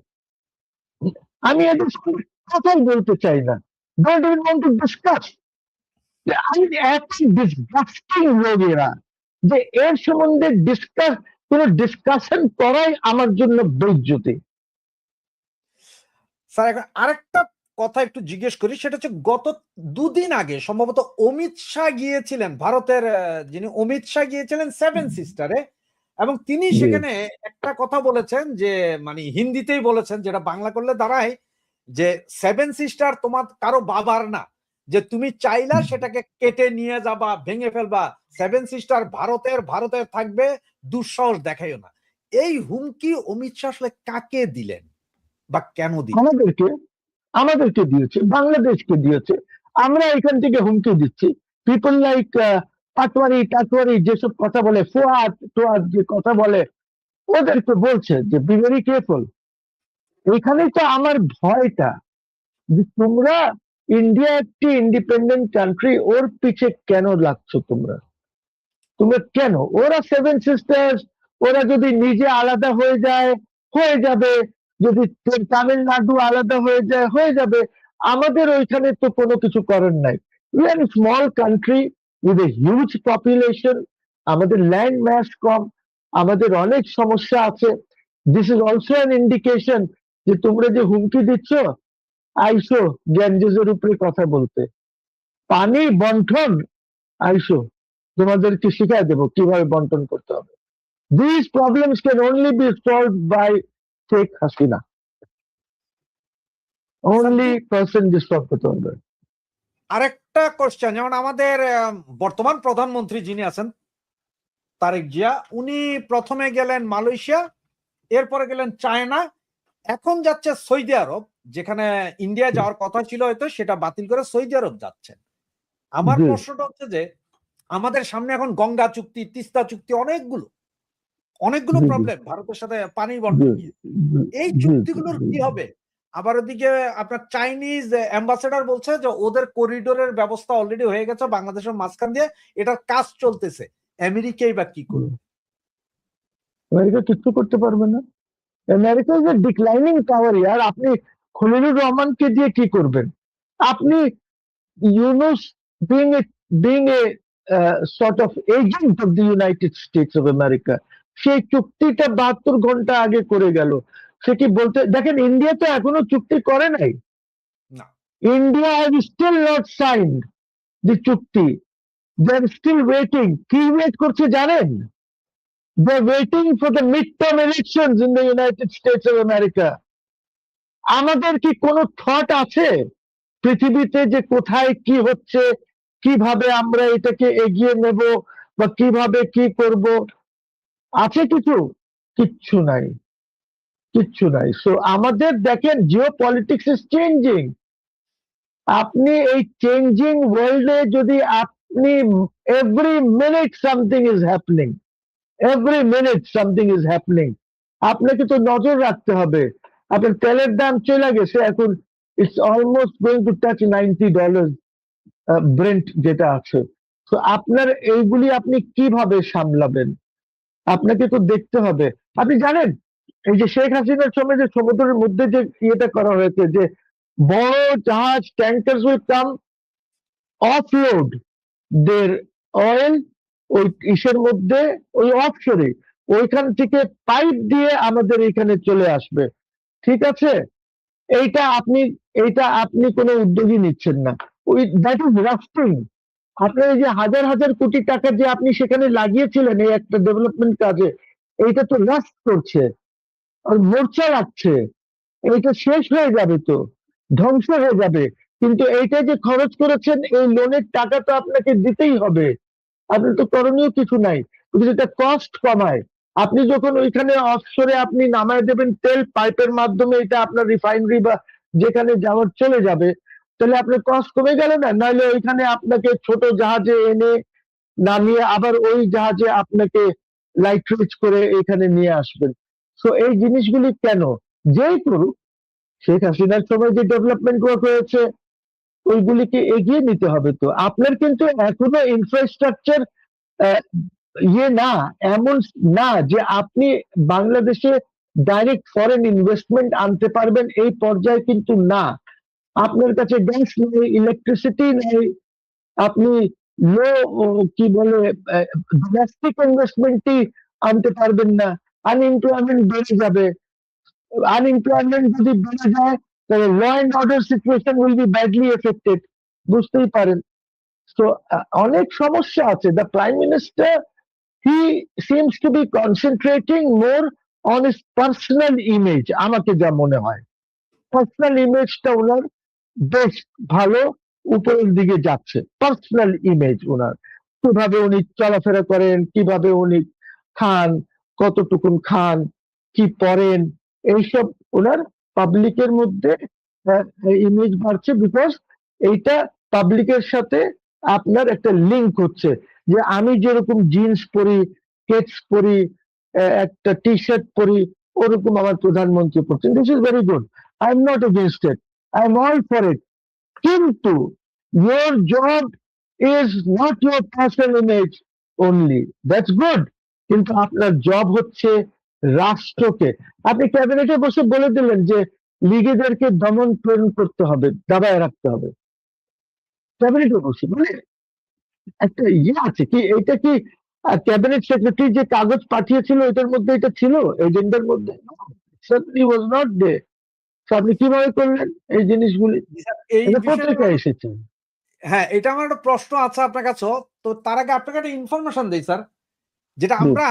আমি এদের কথাই বলতে চাই না। Don't even want to discuss. Disgusting লোক এরা, যে এর সম্বন্ধে কোনো ডিসকাশন করাই আমার জন্য বেইজ্জতি। স্যার, এখন আরেকটা কথা একটু জিজ্ঞেস করি, সেটা হচ্ছে গত দুদিন আগে সম্ভবত অমিত শাহ গিয়েছিলেন ভারতের, যিনি অমিত শাহ গিয়েছিলেন সেভেন সিস্টারে, এবং তিনি জি। সেখানে একটা কথা বলেছেন যে মানে হিন্দিতেই বলেছেন, যেটা বাংলা করলে দাঁড়ায় যে সেভেন সিস্টার তোমার কারো বাবার না, যে তুমি চাইলা সেটাকে কেটে নিয়ে যাবা, ভেঙে ফেলবা, সেভেন সিস্টার ভারতের থাকবে, দুঃসাহস দেখাইও না। এই হুমকি অমিত শাহ আসলে কাকে দিলেন বা কেন দিলেন? আমাদেরকে দিয়েছে, বাংলাদেশকে দিয়েছে। আমরা এখান থেকে হুমকি দিচ্ছি। পিপল লাইক পাটওয়ারি যেসব কথা বলে, ফুয়াদ যে কথা বলে, ওদেরকে বলছে যে বি ভেরি কেয়ারফুল। এখানেই তো আমার ভয়টা, যে তোমরা ইন্ডিয়া একটি ইন্ডিপেন্ডেন্ট কান্ট্রি, ওর পিছে কেন লাগছো তোমরা? কেন? ওরা সেভেন সিস্টার্স, ওরা যদি নিজে আলাদা হয়ে যাবে, যদি তামিলনাড়ু আলাদা হয়ে যাবে। আমাদের ওইখানে তো কোনো কিছু করার নাই। We are small country with a huge population, আমাদের ল্যান্ড ম্যাস কম, আমাদের অনেক সমস্যা আছে। This is also an indication যে তোমরা যে হুমকি দিচ্ছ, আইসো গ্যাঞ্জেসের উপরে কথা বলতে, পানি বন্টন, আইসো, তোমাদেরকে শিখাই দেবো কিভাবে বন্টন করতে হবে। These problems can only be solved by Sheikh Hasina. Only person this করতে পারবে। আরেকটা কোশ্চেন, যেমন আমাদের বর্তমান প্রধানমন্ত্রী যিনি আছেন তারেক জিয়া, উনি প্রথমে গেলেন মালয়েশিয়া, এরপরে গেলেন চায়না, এখন যাচ্ছে সৌদি আরব, যেখানে ইন্ডিয়া যাওয়ার কথা ছিল হয়তো সেটা বাতিল করে সৌদি আরব যাচ্ছেন। আমার জি। প্রশ্নটা হচ্ছে যে আমাদের সামনে এখন গঙ্গা চুক্তি, তিস্তা চুক্তি, অনেকগুলো জি, জি। প্রবলেম ভারতের সাথে পানি বন্টন নিয়ে। এই চুক্তিগুলোর কি হবে? আবার ওদিকে আপনার চাইনিজ অ্যাম্বাসেডর বলছে যে ওদের করিডোরের ব্যবস্থা অলরেডি হয়ে গেছে বাংলাদেশের মাঝখান দিয়ে, এটার কাজ চলতেছে। আমেরিকাই বা কি করবে? আমেরিকা কিচ্ছু করতে পারবে না। আমেরিকা ইজ এ ডিক্লাইনিং পাওয়ার। আর আপনি খলিলুর রহমানকে দিয়ে কি করবেন? আপনি Yunus being a sort of agent of the United States of America, সেই চুক্তিটা 72 ঘন্টা আগে করে গেল। সে কি বলতে, দেখেন ইন্ডিয়া তো এখনো চুক্তি করে নাই। না, India has still not signed the চুক্তি। They are still waiting. কি ওয়েট করছে জানেন? They are waiting for the mid term elections in the United States of America. আমাদের কি কোনো থট আছে পৃথিবীতে যে কোথায় কি হচ্ছে, কিভাবে আমরা এটাকে এগিয়ে নেব, বা কিভাবে কি করব? আছে কিছু? কিচ্ছু নাই, কিচ্ছু নাই। সো আমাদের দেখেন, জিও পলিটিক্স ইজ চেঞ্জিং। আপনি এই চেঞ্জিং ওয়ার্ল্ডে যদি আপনি every minute something is happening, আপনাকে তো নজর রাখতে হবে। আপনার তেলের দাম চলে গেছে এখন, it's almost going to touch $90 ব্রেন্ট যেটা আছে। তো আপনার এইগুলি আপনি কিভাবে সামলাবেন? আপনাকে তো দেখতে হবে। আপনি জানেন, এই যে শেখ হাসিনার সময় যে সমুদ্রের মধ্যে যে ইয়েটা করা হয়েছে, যে বড় জাহাজ tankers will come offload their oil ওই ইসের মধ্যে, ওই অফশোরে, ওইখান থেকে পাইপ দিয়ে আমাদের এখানে চলে আসবে। ঠিক আছে? এইটা আপনি কোনো উদ্যোগই নিচ্ছেন না। That is rafting. আপনার এই যে হাজার হাজার কোটি টাকা যে আপনি সেখানে লাগিয়েছিলেন এই একটা ডেভেলপমেন্ট কাজে, এইটা তো রাস্ট করছে আর মোর্চা লাগছে। এইটা শেষ হয়ে যাবে, তো ধ্বংস হয়ে যাবে। কিন্তু এইটা যে খরচ করেছেন, এই লোনের টাকা তো আপনাকে দিতেই হবে। আপনার তো করণীয় কিছু নাই। যেটা কস্ট কমায়, আপনি যখন ওইখানে অফশোরে আপনি নামায় দেবেন তেল পাইপের মাধ্যমে, এটা আপনার রিফাইনারি বা যেখানে যাওয়ার চলে যাবে, তাহলে আপনার কস্ট কমে গেল না? নাহলে ওইখানে আপনাকে ছোট জাহাজে এনে নামিয়ে আবার ওই জাহাজে আপনাকে লাইট রিচ করে এখানে নিয়ে আসবেন। তো এই জিনিসগুলি কেন? যেই করুক, শেখ হাসিনার সময় যে ডেভেলপমেন্ট ওয়ার্ক হয়েছে ওইগুলিকে এগিয়ে নিতে হবে। তো আপনার কিন্তু এখনো ইনফ্রাস্ট্রাকচার ইয়ে না, এমন না যে আপনি বাংলাদেশে ডাইরেক্ট ফরেন ইনভেস্টমেন্ট আনতে পারবেন, এই পর্যায়ে কিন্তু না। আপনার কাছে গ্যাস নেই, ইলেকট্রিসিটি নেই, আপনি লো কি বলে ডোমেস্টিক ইনভেস্টমেন্টই আনতে পারবেন না। আনএমপ্লয়মেন্ট বেড়ে যাবে। আনএমপ্লয়মেন্ট যদি বেড়ে যায়, তাহলে law and order situation will be badly affected, বুঝতেই পারেন। তো অনেক সমস্যা আছে। The prime minister, he seems to be concentrating more on his personal image, আমাকে যা মনে হয় পার্সোনাল ইমেজটা ওনার বেশ ভালো উপরের দিকে যাচ্ছে। পার্সোনাল ইমেজ ওনার, কিভাবে উনি চলাফেরা করেন, কিভাবে উনি খান, কতটুকুন খান, কি পরেন, এইসব ওনার পাবলিকের মধ্যে ইমেজ বাড়ছে, বিকজ এইটা পাবলিকের সাথে আপনার একটা লিঙ্ক হচ্ছে, যে আমি যেরকম জিন্স পরি, কেটস পরি, একটা টি শার্ট পরি, ওরকম আমার প্রধানমন্ত্রী পড়ছেন। This is very good, I am not against it, I am all for it. কিন্তু your job is not your personal image only, that's good, কিন্তু আপনার জব হচ্ছে রাষ্ট্রকে। আপনি ক্যাবিনেটে বসে বলে দিলেন যে লিগেদেরকে দমন পীড়ন করতে হবে, দাবায় রাখতে হবে, ক্যাবিনেটে বসে মানে একটা ইয়ে আছে কি, এটা কি ক্যাবিনেট সেক্রেটারি যে কাগজ পাঠিয়েছিল এটার মধ্যে এটা ছিল, এজেন্ডার মধ্যে? certainly was not there. So আপনি কিভাবে করলেন এই জিনিসগুলি? এই এটা বিষয়ে পত্রিকায় এসেছে। হ্যাঁ, এটা আমার একটা প্রশ্ন আছে আপনার কাছেও। তো তার আগে আপনাকে একটা ইনফরমেশন দেই স্যার, যেটা জি আমরা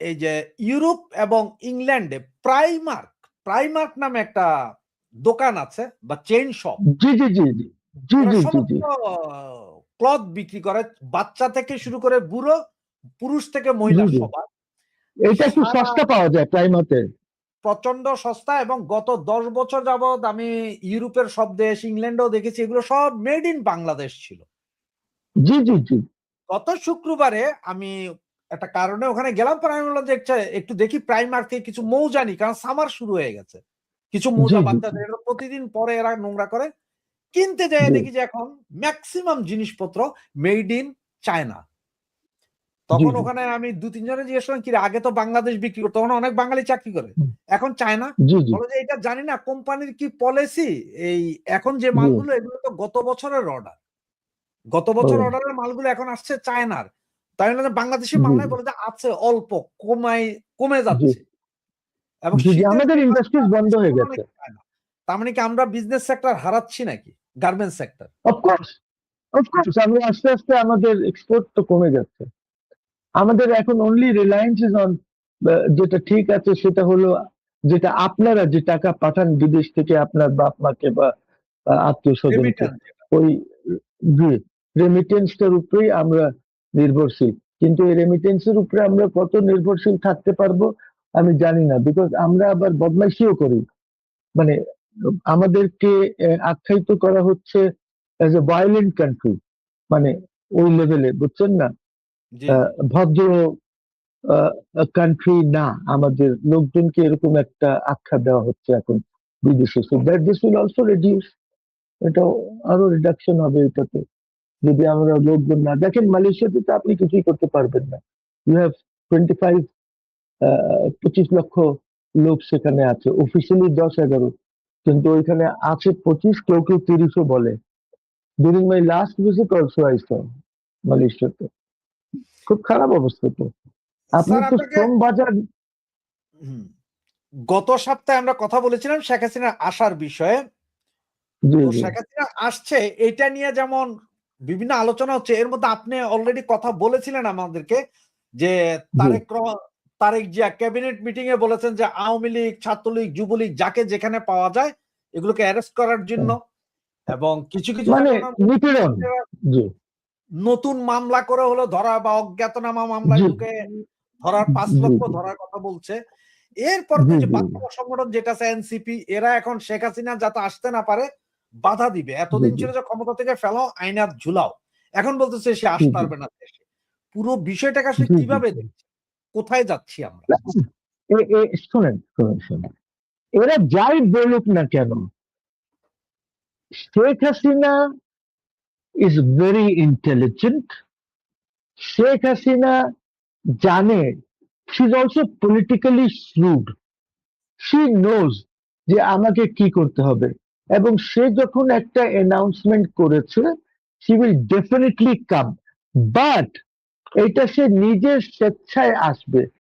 এই যে ইউরোপ এবং ইংল্যান্ডে প্রাইমার্ক নামে একটা দোকান আছে বা চেইন শপ, জি জি জি জি জি ওরা জি জি সমস্ত জি ক্লথ বিক্রি করে, বাচ্চা থেকে শুরু করে বুড়ো, পুরুষ থেকে জি মহিলা জি সবার। এটা একটু সারা সস্তা পাওয়া যায় প্রাইমাতে। প্রচন্ড সস্তা, এবং গত 10 বছর যাবৎ আমি ইউরোপের সব দেশ, ইংল্যান্ডেও দেখেছি, এগুলো সব মেড ইন বাংলাদেশ ছিল। জি জি জি গত শুক্রবারে আমি একটা কারণে ওখানে গেলাম, পরে আমি বললাম যে একটু দেখি প্রাইমার্ক থেকে কিছু মৌজা নি, কারণ সামার শুরু হয়ে গেছে। কিছু জি মৌজা জি বাচ্চাদের, এটা প্রতিদিন পরে এরা নোংরা করে। কিনতে যেয়ে জি দেখি যে এখন ম্যাক্সিমাম জিনিসপত্র মেড ইন চায়না। জি তখন জি ওখানে আমি ২-৩ জনে জিজ্ঞেস করলাম, কিরে আগে তো বাংলাদেশ বিক্রি করতো, তখন অনেক বাঙালি চাকরি করে, এখন চায়না? জি জি বলে যে এটা জানি না কোম্পানির কি পলিসি, এই এখন যে জি মালগুলো এগুলো তো গত বছরের অর্ডার। গত ও বছর অর্ডারের মালগুলো এখন আসছে চায়নার। তাই বলে বাংলাদেশি জি মাল নাই, জি বলে যে আছে অল্প, কমে জি যাচ্ছে। এবং জি জি শীতের আমাদের যে মালগুলো ইন্ডাস্ট্রিজ বন্ধ আসছে হয়ে সেগুলো গেছে। নাকি চায়না। তার মানে কি আমরা বিজনেস সেক্টর হারাচ্ছি নাকি? Garments sector? অফকোর্স, অফকোর্স আমরা আস্তে আস্তে আমাদের এক্সপোর্ট তো কমে যাচ্ছে। আমাদের এখন অনলি রিলায়েন্স ইজ অন, যেটা ঠিক আছে সেটা হলো, যেটা আপনারা যে টাকা পাঠান বিদেশ থেকে আপনার বাপ মাকে বা আত্মীয় স্বজনকে, রেমিটেন্স যেটা। ওই জি রেমিটেন্সটার উপরেই আমরা নির্ভরশীল। কিন্তু এই রেমিটেন্সের উপরে আমরা কত নির্ভরশীল থাকতে পারবো আমি জানি না, বিকজ আমরা আবার বদমাইশিও করি। মানে আমাদেরকে আখ্যায়িত করা হচ্ছে অ্যাজ এ ভায়োলেন্ট কান্ট্রি, মানে ওই লেভেলে, বুঝছেন না? জি, জি। ভদ্র কান্ট্রি না, আমাদের লোকজনকে এরকম একটা আখ্যা দেওয়া হচ্ছে এখন বিদেশে। So that this will also reduce, এটা আরো রিডাকশন হবে এটাতে, যদি আমরা লোকজন না দেখেন। মালয়েশিয়াতে তো আপনি কিছুই করতে পারবেন না। ইউ হ্যাভ 25 লক্ষ লোক সেখানে আছে, অফিসিয়ালি 10-11, কিন্তু ওইখানে আছে 25, কেউ কেউ 30ও বলে। During my last visit also I saw মালয়েশিয়াতে, খুব খারাপ অবস্থা। তো আপনি স্যার তো আপনাকে শ্রম বাজার, হুম, গত সপ্তাহে আমরা কথা বলেছিলাম শেখ হাসিনার আসার বিষয়ে। জি তো জি শেখ হাসিনা আসছে এটা নিয়ে যেমন বিভিন্ন আলোচনা হচ্ছে, এর মধ্যে আপনি অলরেডি কথা বলেছিলেন আমাদেরকে যে জি তারেক জিয়া ক্যাবিনেট মিটিং এ বলেছেন যে আওয়ামী লীগ, ছাত্রলীগ, যুবলীগ যাকে যেখানে পাওয়া যায় এগুলোকে অ্যারেস্ট করার জন্য, এবং কিছু কিছু মানে জায়গায় নিপীড়ন। জি নতুন মামলা করে হলো ধরা, বা অজ্ঞাতনামা মামলায় জি ঢুকে ধরার ৫ জি লক্ষ জি ধরার কথা বলছে। এরপর জি যে জি বাচ্চা সংগঠন যেটা আছে এনসিপি, এরা এখন শেখ হাসিনা যাতে আসতে না পারে বাধা দিবে। জি এতদিন জি ছিল যে ক্ষমতা থেকে ফেলাও, আইনাত ঝুলাও। এখন বলতেছে সে জি আসতে জি পারবে না দেশে। পুরো বিষয়টাকে আসলে জি জি কিভাবে দেখছে? কোথায় যাচ্ছি আমরা? শোনেন শোনেন শোনেন, এরা যাই বলুক না কেন, Sheikh Hasina is very intelligent. Sheikh Hasina জানে, she is also politically shrewd, she knows যে আমাকে কি করতে হবে, এবং সে যখন একটা অ্যানাউন্সমেন্ট করেছে, she will definitely come, but এটা সে নিজের স্বেচ্ছায় আসবে।